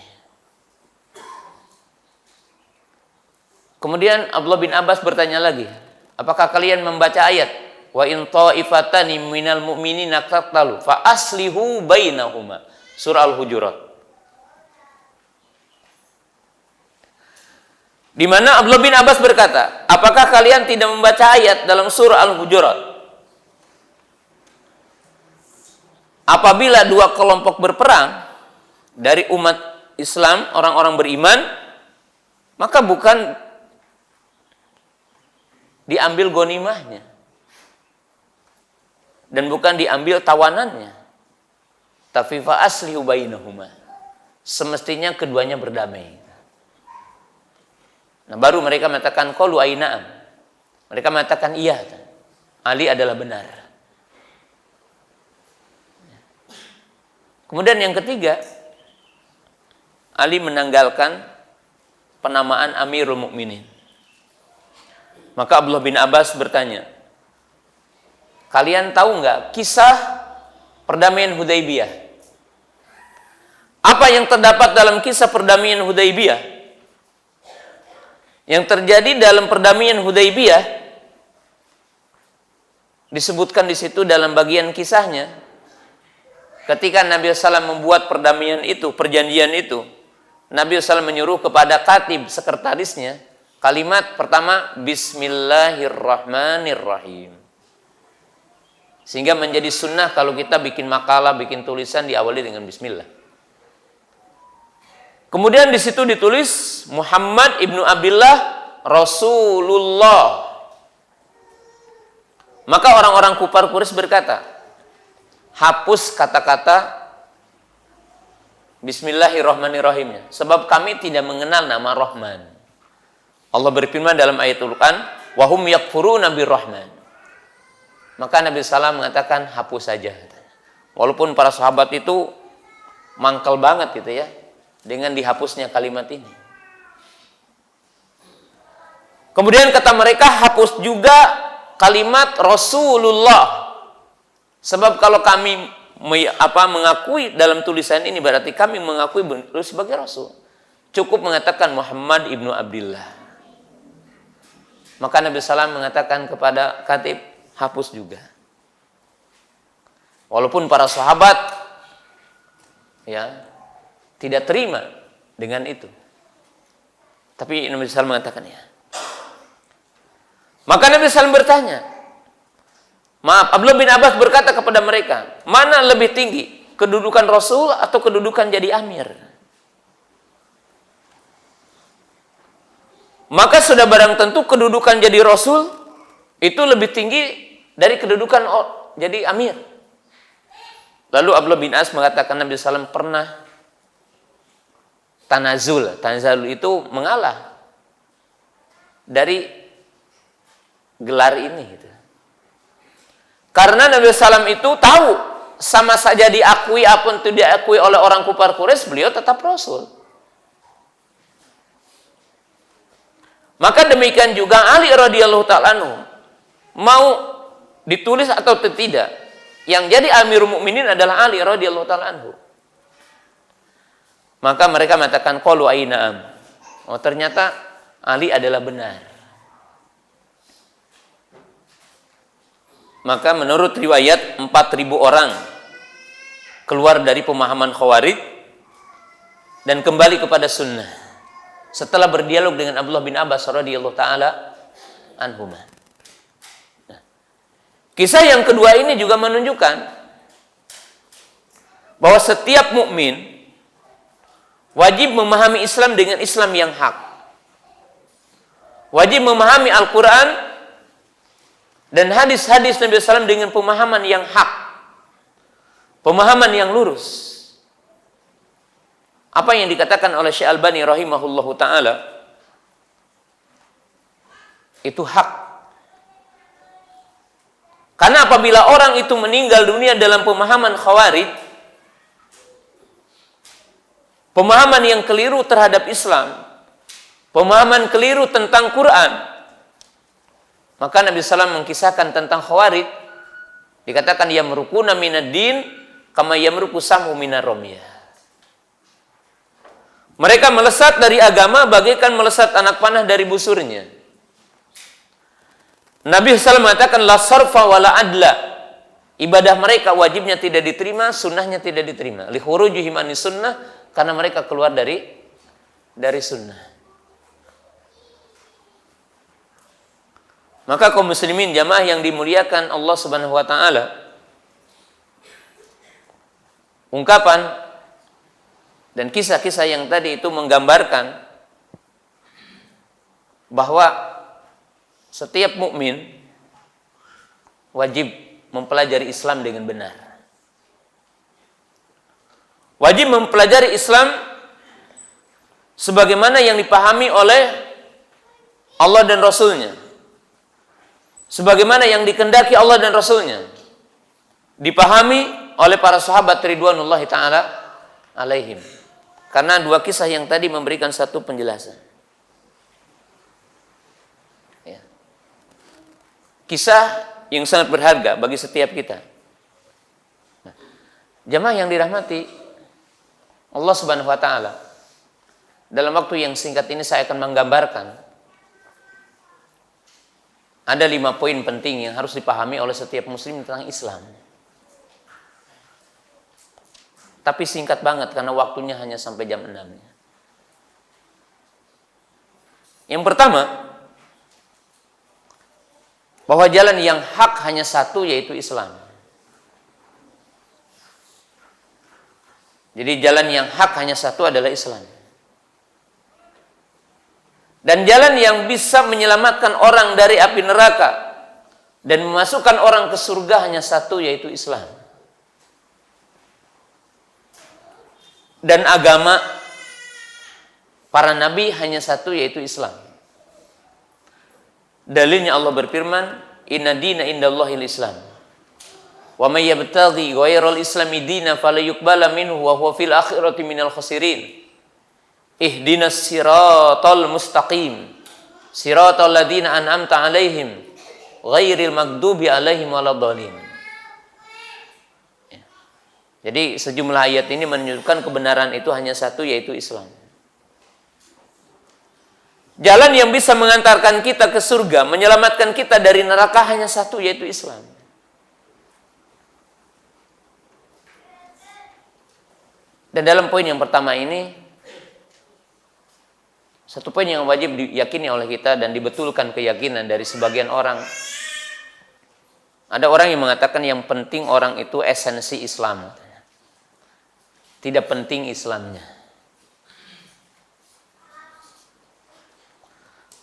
[SPEAKER 1] Kemudian Abdullah bin Abbas bertanya lagi, apakah kalian membaca ayat wa in ta'ifatani minal mu'minina qatalu fa aslihu bainahuma, surah Al-Hujurat, di mana Abdullah bin Abbas berkata, apakah kalian tidak membaca ayat dalam surah Al-Hujurat, apabila dua kelompok berperang dari umat Islam, orang-orang beriman, maka bukan diambil ghanimahnya dan bukan diambil tawanannya, tapi fa aslihu bainahuma, semestinya keduanya berdamai. Nah, baru mereka mengatakan qalu aina'am, mereka mengatakan iya, Ali adalah benar. Kemudian yang ketiga, Ali menanggalkan penamaan Amirul Mukminin. Maka Abdullah bin Abbas bertanya, kalian tahu nggak kisah perdamaian Hudaybiyah? Apa yang terdapat dalam kisah perdamaian Hudaybiyah? Yang terjadi dalam perdamaian Hudaybiyah disebutkan di situ dalam bagian kisahnya, ketika Nabi SAW membuat perdamaian itu, perjanjian itu, Nabi SAW menyuruh kepada katib, sekretarisnya, kalimat pertama Bismillahirrahmanirrahim, sehingga menjadi sunnah kalau kita bikin makalah, bikin tulisan diawali dengan Bismillah. Kemudian di situ ditulis Muhammad ibnu Abdullah Rasulullah. Maka orang-orang kufar Quraisy berkata, hapus kata-kata Bismillahirrahmanirrahimnya, sebab kami tidak mengenal nama Rahman. Allah berfirman dalam ayat Al-Quran, wahum yakfuruna birrahman. Maka Nabi SAW mengatakan hapus saja. Walaupun para sahabat itu mangkel banget gitu ya dengan dihapusnya kalimat ini. Kemudian kata mereka, hapus juga kalimat Rasulullah. Sebab kalau kami mengakui dalam tulisan ini berarti kami mengakui sebagai Rasul. Cukup mengatakan Muhammad ibnu Abdullah. Maka Nabi SAW mengatakan kepada katib, hapus juga. Walaupun para sahabat tidak terima dengan itu, tapi Nabi SAW mengatakan ya. Maka Nabi SAW bertanya, Abdullah bin Abbas berkata kepada mereka, mana lebih tinggi, kedudukan Rasul atau kedudukan jadi amir? Maka sudah barang tentu kedudukan jadi Rasul itu lebih tinggi dari kedudukan jadi amir. Lalu Abdullah bin As mengatakan Nabi SAW pernah tanazul. Tanazul itu mengalah dari gelar ini. Gitu. Karena Nabi SAW itu tahu sama saja diakui apapun itu diakui oleh orang kufar Quraisy, beliau tetap Rasul. Maka demikian juga Ali radhiyallahu ta'ala anhu, mau ditulis atau tidak, yang jadi Amirul Mukminin adalah Ali radhiyallahu ta'ala anhu. Maka mereka mengatakan qalu aina'am. Oh, ternyata Ali adalah benar. Maka menurut riwayat 4.000 orang keluar dari pemahaman Khawarij dan kembali kepada sunnah setelah berdialog dengan Abdullah bin Abbas radhiyallahu taala anhuma. Nah, kisah yang kedua ini juga menunjukkan bahwa setiap mukmin wajib memahami Islam dengan Islam yang hak. Wajib memahami Al-Quran dan hadis-hadis Nabi SAW dengan pemahaman yang hak, pemahaman yang lurus. Apa yang dikatakan oleh Syekh Albani rahimahullahu ta'ala, itu hak. Karena apabila orang itu meninggal dunia dalam pemahaman Khawarij, pemahaman yang keliru terhadap Islam, pemahaman keliru tentang Quran, maka Nabi SAW mengkisahkan tentang Khawarij, dikatakan yamrukuna minad din kama yamruku samu minar ramyah. Mereka melesat dari agama bagaikan melesat anak panah dari busurnya. Nabi SAW mengatakan la sarfa wala adla. Ibadah mereka wajibnya tidak diterima, sunnahnya tidak diterima. Li khurujihim anis sunnah, karena mereka keluar dari sunnah. Maka kaum muslimin jamaah yang dimuliakan Allah Subhanahu wa taala, ungkapan dan kisah-kisah yang tadi itu menggambarkan bahwa setiap mukmin wajib mempelajari Islam dengan benar. Wajib mempelajari Islam sebagaimana yang dipahami oleh Allah dan Rasul-Nya. Sebagaimana yang dikehendaki Allah dan Rasul-Nya. Dipahami oleh para sahabat ridwanullahi ta'ala alaihim. Karena dua kisah yang tadi memberikan satu penjelasan. Ya. Kisah yang sangat berharga bagi setiap kita. Nah, jamaah yang dirahmati Allah Subhanahu wa ta'ala, dalam waktu yang singkat ini saya akan menggambarkan ada 5 poin penting yang harus dipahami oleh setiap muslim tentang Islam. Tapi singkat banget karena waktunya hanya sampai jam 6. Yang pertama, bahwa jalan yang hak hanya satu, yaitu Islam. Jadi jalan yang hak hanya satu adalah Islam. Dan jalan yang bisa menyelamatkan orang dari api neraka dan memasukkan orang ke surga hanya satu, yaitu Islam. Dan agama para nabi hanya satu, yaitu Islam. Dalilnya Allah berfirman, inna dina indallahil Islam. Wa may yabtaghi ghairal islami dina fala yuqbala minhu wa huwa fil akhirati minal khasirin. Ihdinas siratal mustaqim siratal ladzina an'amta alaihim ghairil maghdubi alaihim waladdallin. Jadi sejumlah ayat ini menunjukkan kebenaran itu hanya satu, yaitu Islam. Jalan yang bisa mengantarkan kita ke surga, menyelamatkan kita dari neraka hanya satu, yaitu Islam. Dan dalam poin yang pertama ini, satu poin yang wajib diyakini oleh kita dan dibetulkan keyakinan dari sebagian orang. Ada orang yang mengatakan yang penting orang itu esensi Islam. Tidak penting Islamnya.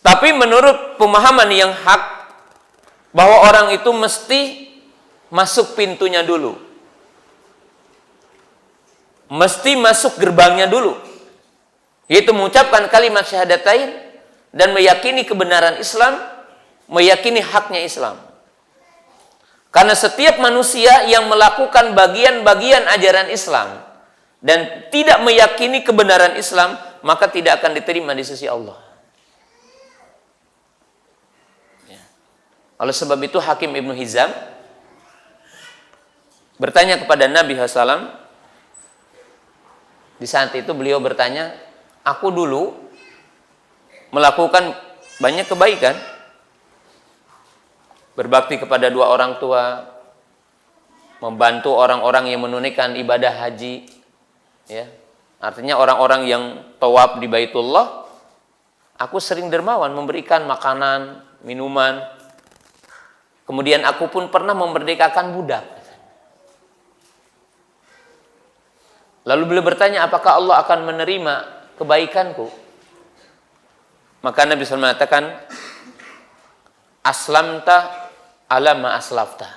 [SPEAKER 1] Tapi menurut pemahaman yang hak, bahwa orang itu mesti masuk pintunya dulu. Mesti masuk gerbangnya dulu. Yaitu mengucapkan kalimat syahadatain dan meyakini kebenaran Islam, meyakini haknya Islam. Karena setiap manusia yang melakukan bagian-bagian ajaran Islam dan tidak meyakini kebenaran Islam, maka tidak akan diterima di sisi Allah. Oleh sebab itu Hakim Ibnu Hizam bertanya kepada Nabi SAW. Di saat itu beliau bertanya, aku dulu melakukan banyak kebaikan, berbakti kepada dua orang tua, membantu orang-orang yang menunaikan ibadah haji, ya. Artinya orang-orang yang tawaf di Baitullah, aku sering dermawan memberikan makanan, minuman. Kemudian aku pun pernah memerdekakan budak. Lalu beliau bertanya, apakah Allah akan menerima kebaikanku? Maka Nabi SAW mengatakan, aslamta ala ma aslafta.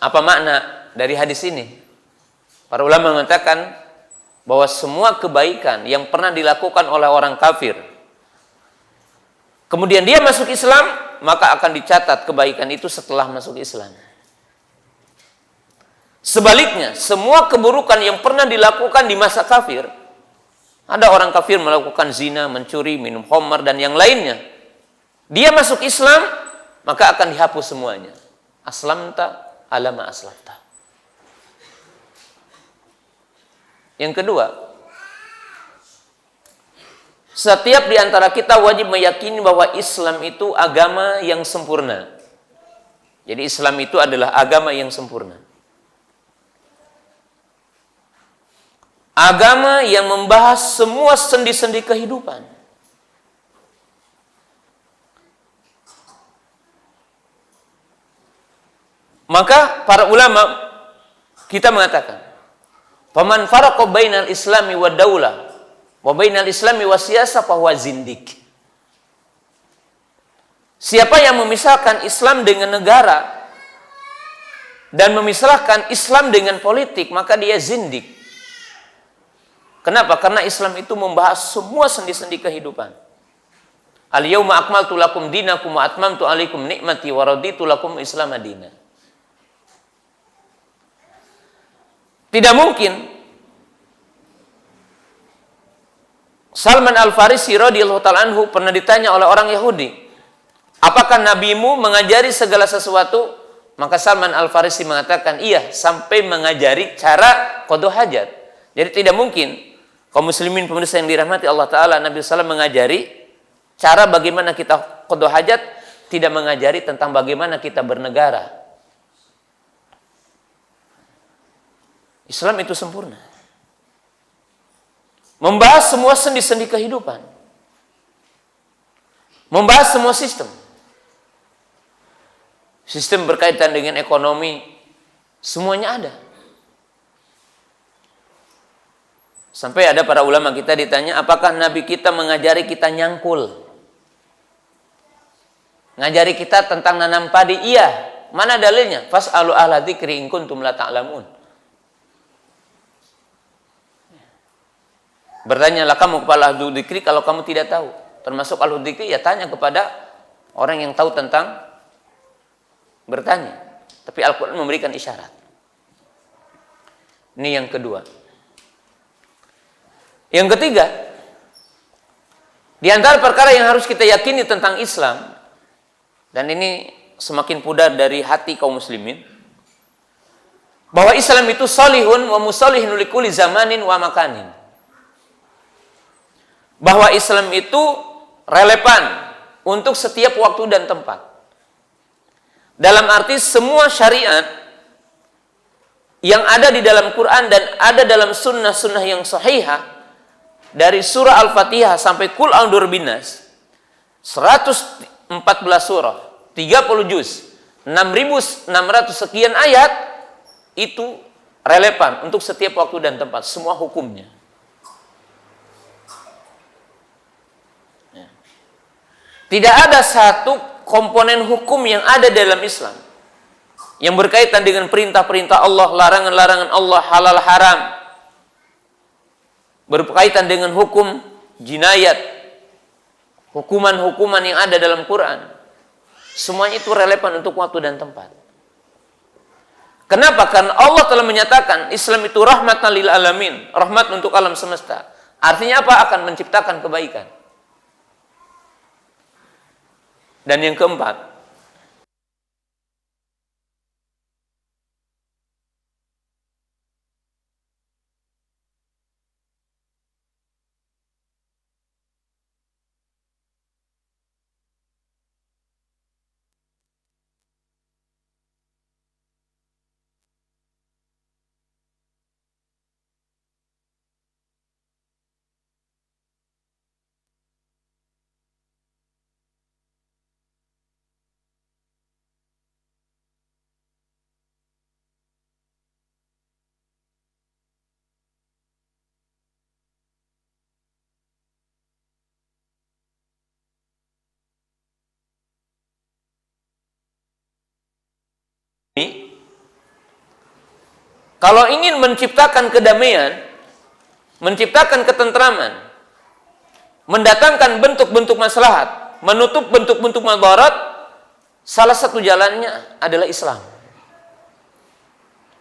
[SPEAKER 1] Apa makna dari hadis ini? Para ulama mengatakan bahwa semua kebaikan yang pernah dilakukan oleh orang kafir, kemudian dia masuk Islam, maka akan dicatat kebaikan itu setelah masuk Islam. Sebaliknya, semua keburukan yang pernah dilakukan di masa kafir, ada orang kafir melakukan zina, mencuri, minum khamar, dan yang lainnya, dia masuk Islam, maka akan dihapus semuanya. Aslamta ala ma aslafta. Yang kedua, setiap di antara kita wajib meyakini bahwa Islam itu agama yang sempurna. Jadi Islam itu adalah agama yang sempurna. Agama yang membahas semua sendi-sendi kehidupan. Maka para ulama kita mengatakan, faman faraqa bainal islami wad daulah wa bainal islami wasiyasa fahuwa zindik. Siapa yang memisahkan Islam dengan negara dan memisahkan Islam dengan politik, maka dia zindik. Kenapa? Karena Islam itu membahas semua sendi-sendi kehidupan. Al-yauma akmaltu lakum dinakum wa atmamtu alaikum nikmati wa raditu lakum Islam madina. Tidak mungkin Salman Al-Farisi radhiyallahu ta'ala anhu pernah ditanya oleh orang Yahudi, apakah nabimu mengajari segala sesuatu? Maka Salman Al-Farisi mengatakan, iya, sampai mengajari cara qada hajat. Jadi tidak mungkin kaum muslimin pemirsa yang dirahmati Allah Ta'ala, Nabi SAW mengajari cara bagaimana kita qada hajat, tidak mengajari tentang bagaimana kita bernegara. Islam itu sempurna. Membahas semua sendi-sendi kehidupan. Membahas semua sistem. Sistem berkaitan dengan ekonomi, semuanya ada. Sampai ada para ulama kita ditanya, apakah Nabi kita mengajari kita nyangkul? Ngajari kita tentang nanam padi? Iya. Mana dalilnya? Fas'alu ahla dzikri in kuntum la ta'lamun. Bertanyalah kamu kepada ahlu dzikri kalau kamu tidak tahu. Termasuk ahlu dzikri, ya tanya kepada orang yang tahu tentang bertanya. Tapi Al-Quran memberikan isyarat. Ini yang kedua. Yang ketiga, di antara perkara yang harus kita yakini tentang Islam, dan ini semakin pudar dari hati kaum muslimin, bahwa Islam itu salihun wa musalihun likulli zamanin wa makanin. Bahwa Islam itu relevan untuk setiap waktu dan tempat. Dalam arti semua syariat yang ada di dalam Quran dan ada dalam sunnah-sunnah yang sahihah, dari surah Al-Fatihah sampai Qul a'udzu birabbinas, 114 surah, 30 juz, 6.600 sekian ayat, itu relevan untuk setiap waktu dan tempat, semua hukumnya. Tidak ada satu komponen hukum yang ada dalam Islam yang berkaitan dengan perintah-perintah Allah, larangan-larangan Allah, halal haram, berkaitan dengan hukum jinayat, hukuman-hukuman yang ada dalam Quran. Semuanya itu relevan untuk waktu dan tempat. Kenapa? Karena Allah telah menyatakan Islam itu rahmatan lil alamin, rahmat untuk alam semesta. Artinya apa? Akan menciptakan kebaikan. Dan yang keempat, kalau ingin menciptakan kedamaian, menciptakan ketentraman, mendatangkan bentuk-bentuk maslahat, menutup bentuk-bentuk madarat, salah satu jalannya adalah Islam.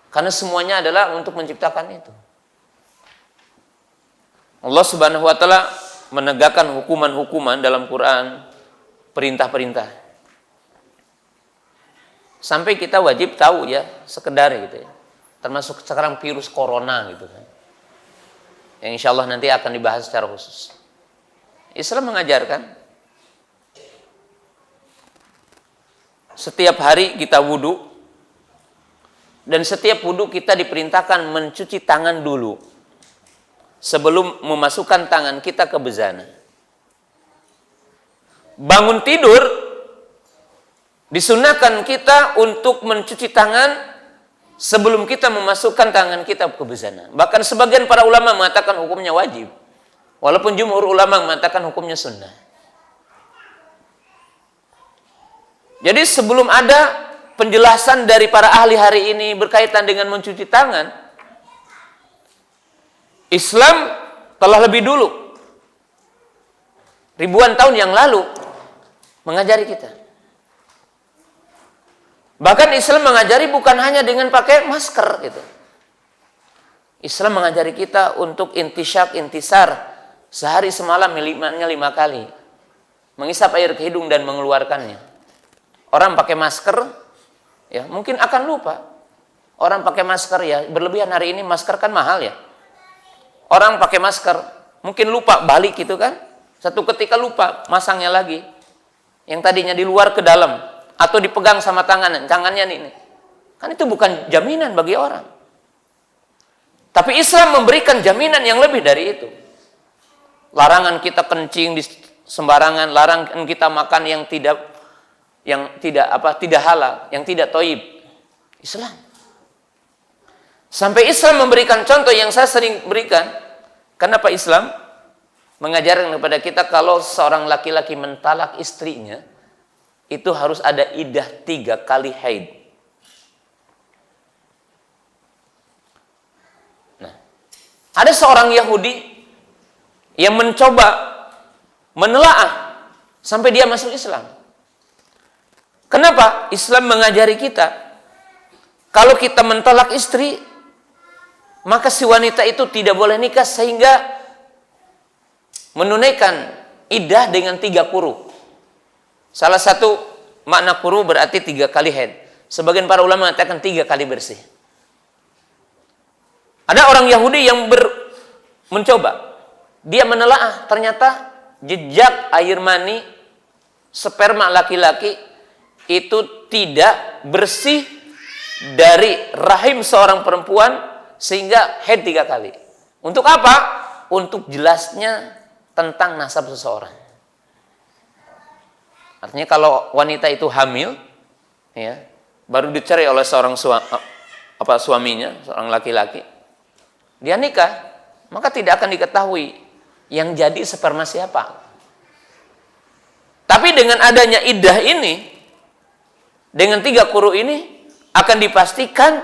[SPEAKER 1] Karena semuanya adalah untuk menciptakan itu. Allah Subhanahu wa taala menegakkan hukuman-hukuman dalam Quran, perintah-perintah. Sampai kita wajib tahu ya, sekedar gitu ya. Termasuk sekarang virus corona gitu kan. Yang insya Allah nanti akan dibahas secara khusus. Islam mengajarkan setiap hari kita wudu, dan setiap wudu kita diperintahkan mencuci tangan dulu sebelum memasukkan tangan kita ke bezana. Bangun tidur disunahkan kita untuk mencuci tangan sebelum kita memasukkan tangan kita ke bezana. Bahkan sebagian para ulama mengatakan hukumnya wajib, walaupun jumhur ulama mengatakan hukumnya sunnah. Jadi sebelum ada penjelasan dari para ahli hari ini berkaitan dengan mencuci tangan, Islam telah lebih dulu, ribuan tahun yang lalu, mengajari kita. Bahkan Islam mengajari bukan hanya dengan pakai masker gitu. Islam mengajari kita untuk intisar sehari semalam lima kali, menghisap air ke hidung dan mengeluarkannya. Orang pakai masker, ya mungkin akan lupa. Orang pakai masker ya berlebihan, hari ini masker kan mahal ya. Orang pakai masker, mungkin lupa balik gitu kan. Satu ketika lupa, masangnya lagi. Yang tadinya di luar ke dalam. Atau dipegang sama tangannya nih. Kan itu bukan jaminan bagi orang. Tapi Islam memberikan jaminan yang lebih dari itu. Larangan kita kencing di sembarangan, larangan kita makan yang tidak halal, yang tidak thayyib. Islam. Sampai Islam memberikan contoh yang saya sering berikan. Kenapa Islam mengajarkan kepada kita kalau seorang laki-laki mentalak istrinya, itu harus ada iddah 3 kali haid. Nah, ada seorang Yahudi yang mencoba menelaah sampai dia masuk Islam. Kenapa? Islam mengajari kita kalau kita mentolak istri, maka si wanita itu tidak boleh nikah sehingga menunaikan iddah dengan 3 quru. Salah satu makna quru berarti 3 kali haid. Sebagian para ulama mengatakan 3 kali bersih. Ada orang Yahudi yang mencoba. Dia menelaah, ternyata jejak air mani sperma laki-laki itu tidak bersih dari rahim seorang perempuan sehingga haid 3 kali. Untuk apa? Untuk jelasnya tentang nasab seseorang. Artinya kalau wanita itu hamil, ya, baru dicerai oleh seorang suaminya, seorang laki-laki, dia nikah, maka tidak akan diketahui yang jadi sperma siapa. Tapi dengan adanya iddah ini, dengan 3 quru ini, akan dipastikan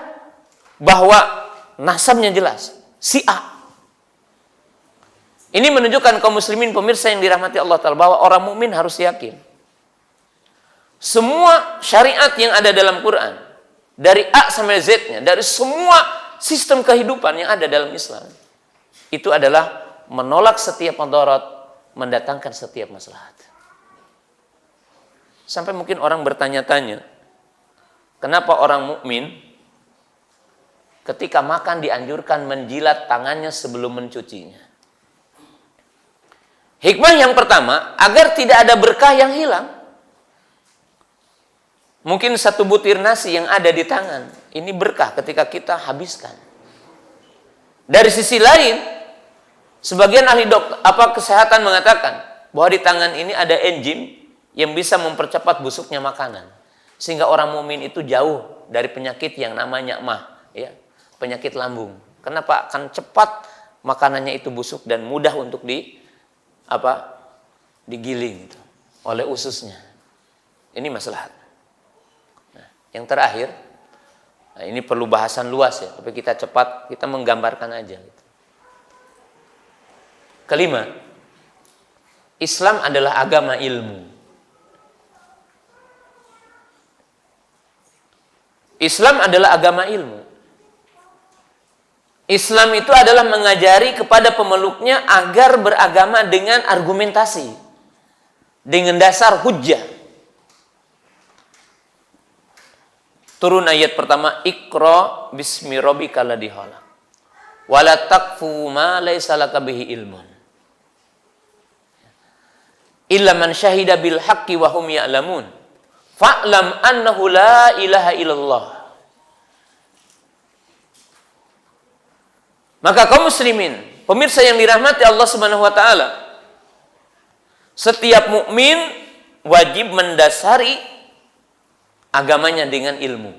[SPEAKER 1] bahwa nasabnya jelas, si A. Ini menunjukkan kaum muslimin pemirsa yang dirahmati Allah Ta'ala bahwa orang mukmin harus yakin semua syariat yang ada dalam Quran, dari A sampai Z-nya, dari semua sistem kehidupan yang ada dalam Islam, itu adalah menolak setiap mudarat, mendatangkan setiap maslahat. Sampai mungkin orang bertanya-tanya, kenapa orang mukmin ketika makan dianjurkan menjilat tangannya sebelum mencucinya? Hikmah yang pertama, agar tidak ada berkah yang hilang. Mungkin 1 butir nasi yang ada di tangan, ini berkah ketika kita habiskan. Dari sisi lain, sebagian ahli kesehatan mengatakan bahwa di tangan ini ada enzim yang bisa mempercepat busuknya makanan. Sehingga orang mukmin itu jauh dari penyakit yang namanya emah, ya, penyakit lambung. Kenapa? Akan cepat makanannya itu busuk dan mudah untuk digiling gitu, oleh ususnya. Ini maslahat. Nah, yang terakhir, Nah, ini perlu bahasan luas ya, tapi kita cepat, kita menggambarkan aja. Gitu. Kelima, Islam adalah agama ilmu. Islam adalah agama ilmu. Islam itu adalah mengajari kepada pemeluknya agar beragama dengan argumentasi, dengan dasar hujjah. Turun ayat pertama, Iqra bismi rabbikal ladzi khalaq. Wala taqfu ma laysa laka bihi ilmun. Illa man syahida bil haqqi wa hum ya'lamun. Fa'lam annahu la ilaha illallah. Maka kaum muslimin, pemirsa yang dirahmati Allah Subhanahu wa taala, setiap mukmin wajib mendasari agamanya dengan ilmu.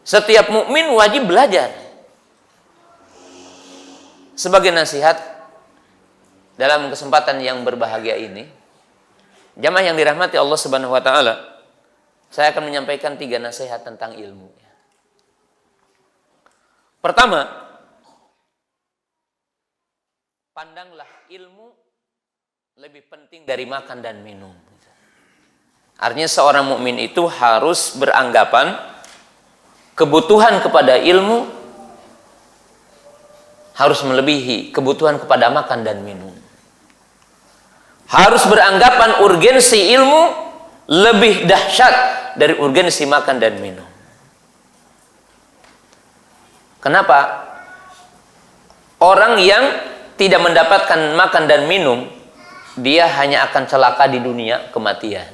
[SPEAKER 1] Setiap mukmin wajib belajar. Sebagai nasihat dalam kesempatan yang berbahagia ini, jamaah yang dirahmati Allah Subhanahu wa taala, saya akan menyampaikan 3 nasihat tentang ilmu. Pertama, pandanglah ilmu lebih penting dari makan dan minum. Artinya seorang mukmin itu harus beranggapan kebutuhan kepada ilmu harus melebihi kebutuhan kepada makan dan minum. Harus beranggapan urgensi ilmu lebih dahsyat dari urgensi makan dan minum. Kenapa? Orang yang tidak mendapatkan makan dan minum, dia hanya akan celaka di dunia, kematian.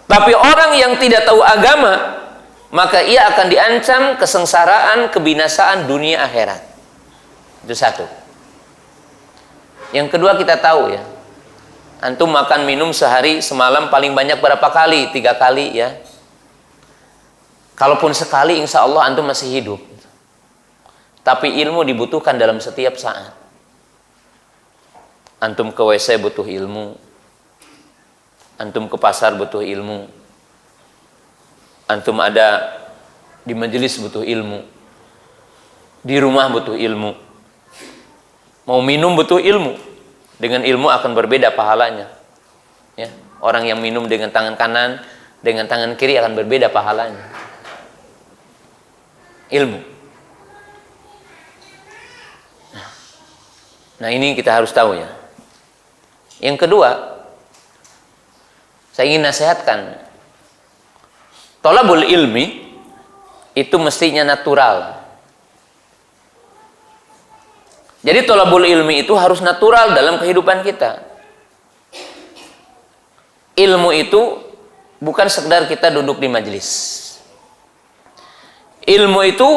[SPEAKER 1] Tapi orang yang tidak tahu agama, maka ia akan diancam kesengsaraan, kebinasaan dunia akhirat. Itu satu. Yang kedua, kita tahu ya, antum makan minum sehari semalam paling banyak berapa kali? 3 kali ya. Kalaupun sekali, insya Allah antum masih hidup. Tapi ilmu dibutuhkan dalam setiap saat. Antum ke WC butuh ilmu. Antum ke pasar butuh ilmu. Antum ada di majelis butuh ilmu. Di rumah butuh ilmu. Mau minum butuh ilmu. Dengan ilmu akan berbeda pahalanya. Ya, orang yang minum dengan tangan kanan, dengan tangan kiri akan berbeda pahalanya. Ilmu. Nah, ini kita harus tahu ya. Yang kedua, saya ingin nasihatkan, thalabul ilmi itu mestinya natural. Jadi thalabul ilmi itu harus natural dalam kehidupan kita. Ilmu itu bukan sekedar kita duduk di majelis. Ilmu itu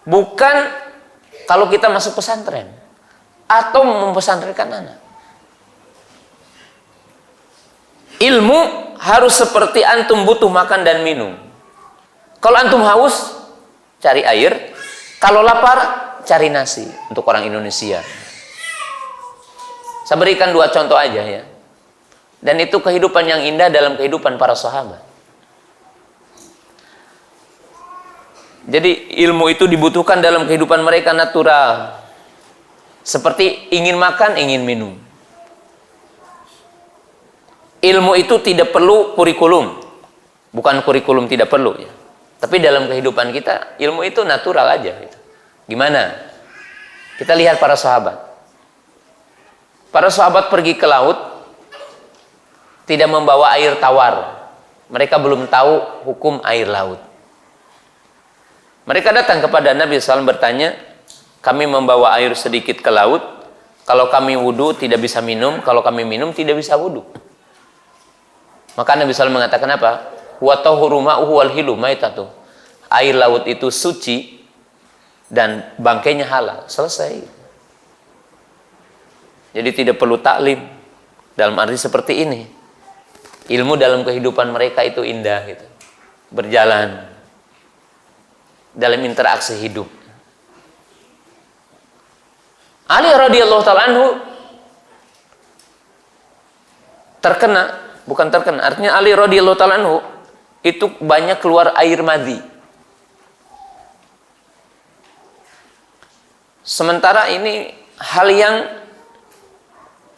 [SPEAKER 1] bukan kalau kita masuk pesantren atau mempesantrenkan anak. Ilmu harus seperti antum butuh makan dan minum. Kalau antum haus, cari air. Kalau lapar, cari nasi. Untuk orang Indonesia. Saya berikan 2 contoh aja ya. Dan itu kehidupan yang indah dalam kehidupan para sahabat. Jadi ilmu itu dibutuhkan dalam kehidupan mereka natural. Seperti ingin makan, ingin minum. Ilmu itu tidak perlu kurikulum. Bukan kurikulum tidak perlu ya. Tapi dalam kehidupan kita, ilmu itu natural aja gitu. Gimana? Kita lihat para sahabat. Para sahabat pergi ke laut tidak membawa air tawar. Mereka belum tahu hukum air laut. Mereka datang kepada Nabi SAW bertanya, kami membawa air sedikit ke laut. Kalau kami wudu tidak bisa minum, kalau kami minum tidak bisa wudu. Maka Nabi SAW mengatakan apa? Wa tahuru ma'uhu wal hilu maitatu. Air laut itu suci dan bangkainya halal. Selesai. Jadi tidak perlu taklim. Dalam arti seperti ini. Ilmu dalam kehidupan mereka itu indah gitu. Berjalan dalam interaksi hidup. Ali radhiyallahu ta'ala anhu terkena, bukan terkena, artinya Ali radhiyallahu ta'ala anhu itu banyak keluar air madi. Sementara ini hal yang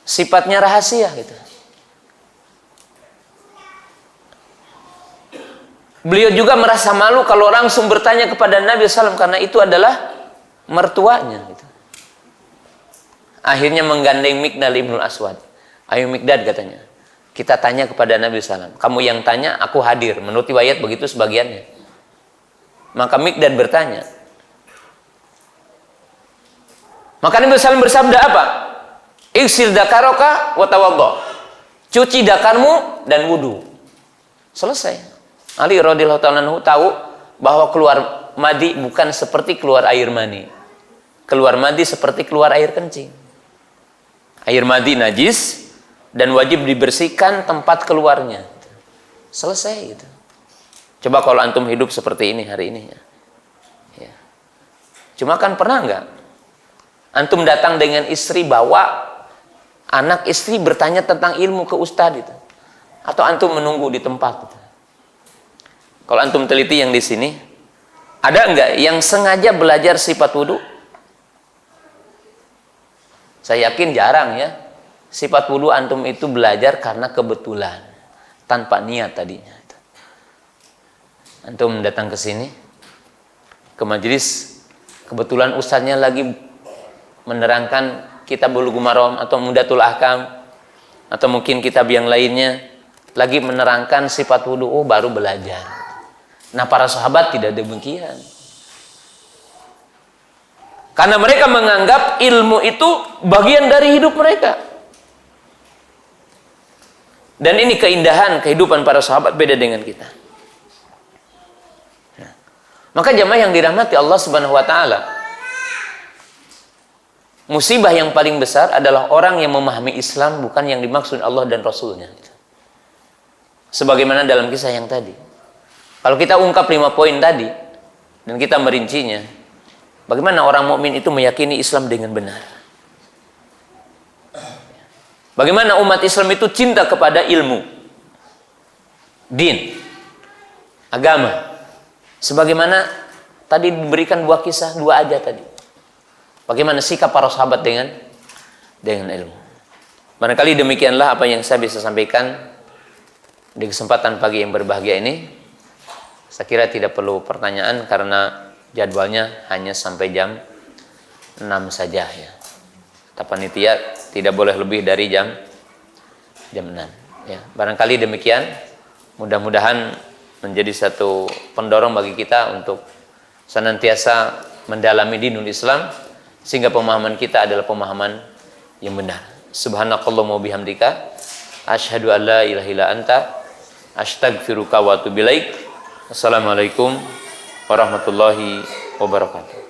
[SPEAKER 1] sifatnya rahasia gitu. Beliau juga merasa malu kalau langsung bertanya kepada Nabi SAW karena itu adalah mertuanya gitu. Akhirnya menggandeng Mikdad ibnul Aswad. Ayo Mikdad katanya, kita tanya kepada Nabi SAW. Kamu yang tanya, aku hadir. Menurut riwayat begitu sebagiannya. Maka Mikdad bertanya. Maka Nabi SAW bersabda apa? Ighsil dakaroka wa tawaddo. Cuci dakarmu dan wudu. Selesai. Ali radhiyallahu ta'ala anhu tahu bahwa keluar madi bukan seperti keluar air mani. Keluar madi seperti keluar air kencing. Air madi najis dan wajib dibersihkan tempat keluarnya. Selesai gitu. Coba kalau antum hidup seperti ini hari ini ya. Cuma kan pernah nggak antum datang dengan istri, bawa anak istri bertanya tentang ilmu ke ustadz itu, atau antum menunggu di tempat gitu. Kalau antum teliti yang di sini, ada enggak yang sengaja belajar sifat wudu? Saya yakin jarang ya. Sifat wudu antum itu belajar karena kebetulan, tanpa niat tadinya. Antum datang ke sini, ke majelis, kebetulan ustaznya lagi menerangkan kitab Bulughul Maram atau Umdatul Ahkam, atau mungkin kitab yang lainnya, lagi menerangkan sifat wudu, baru belajar. Nah, para sahabat tidak demikian. Karena mereka menganggap ilmu itu bagian dari hidup mereka. Dan ini keindahan kehidupan para sahabat, beda dengan kita. Nah, maka jamaah yang dirahmati Allah Subhanahu wa taala, musibah yang paling besar adalah orang yang memahami Islam bukan yang dimaksud Allah dan Rasulnya. Sebagaimana dalam kisah yang tadi. Kalau kita ungkap 5 poin tadi dan kita merincinya, bagaimana orang mukmin itu meyakini Islam dengan benar? Bagaimana umat Islam itu cinta kepada ilmu, din, agama? Sebagaimana tadi diberikan 2 kisah, 2 aja tadi. Bagaimana sikap para sahabat dengan ilmu? Barangkali demikianlah apa yang saya bisa sampaikan di kesempatan pagi yang berbahagia ini. Saya kira tidak perlu pertanyaan karena jadwalnya hanya sampai jam 6 saja ya. Kata panitia tidak boleh lebih dari jam 6 ya. Barangkali demikian. Mudah-mudahan menjadi satu pendorong bagi kita untuk senantiasa mendalami dinul Islam sehingga pemahaman kita adalah pemahaman yang benar. Subhanakallahumma bihamdika asyhadu an la ilaha illa anta astaghfiruka wa atubu ilaik. Assalamualaikum warahmatullahi wabarakatuh.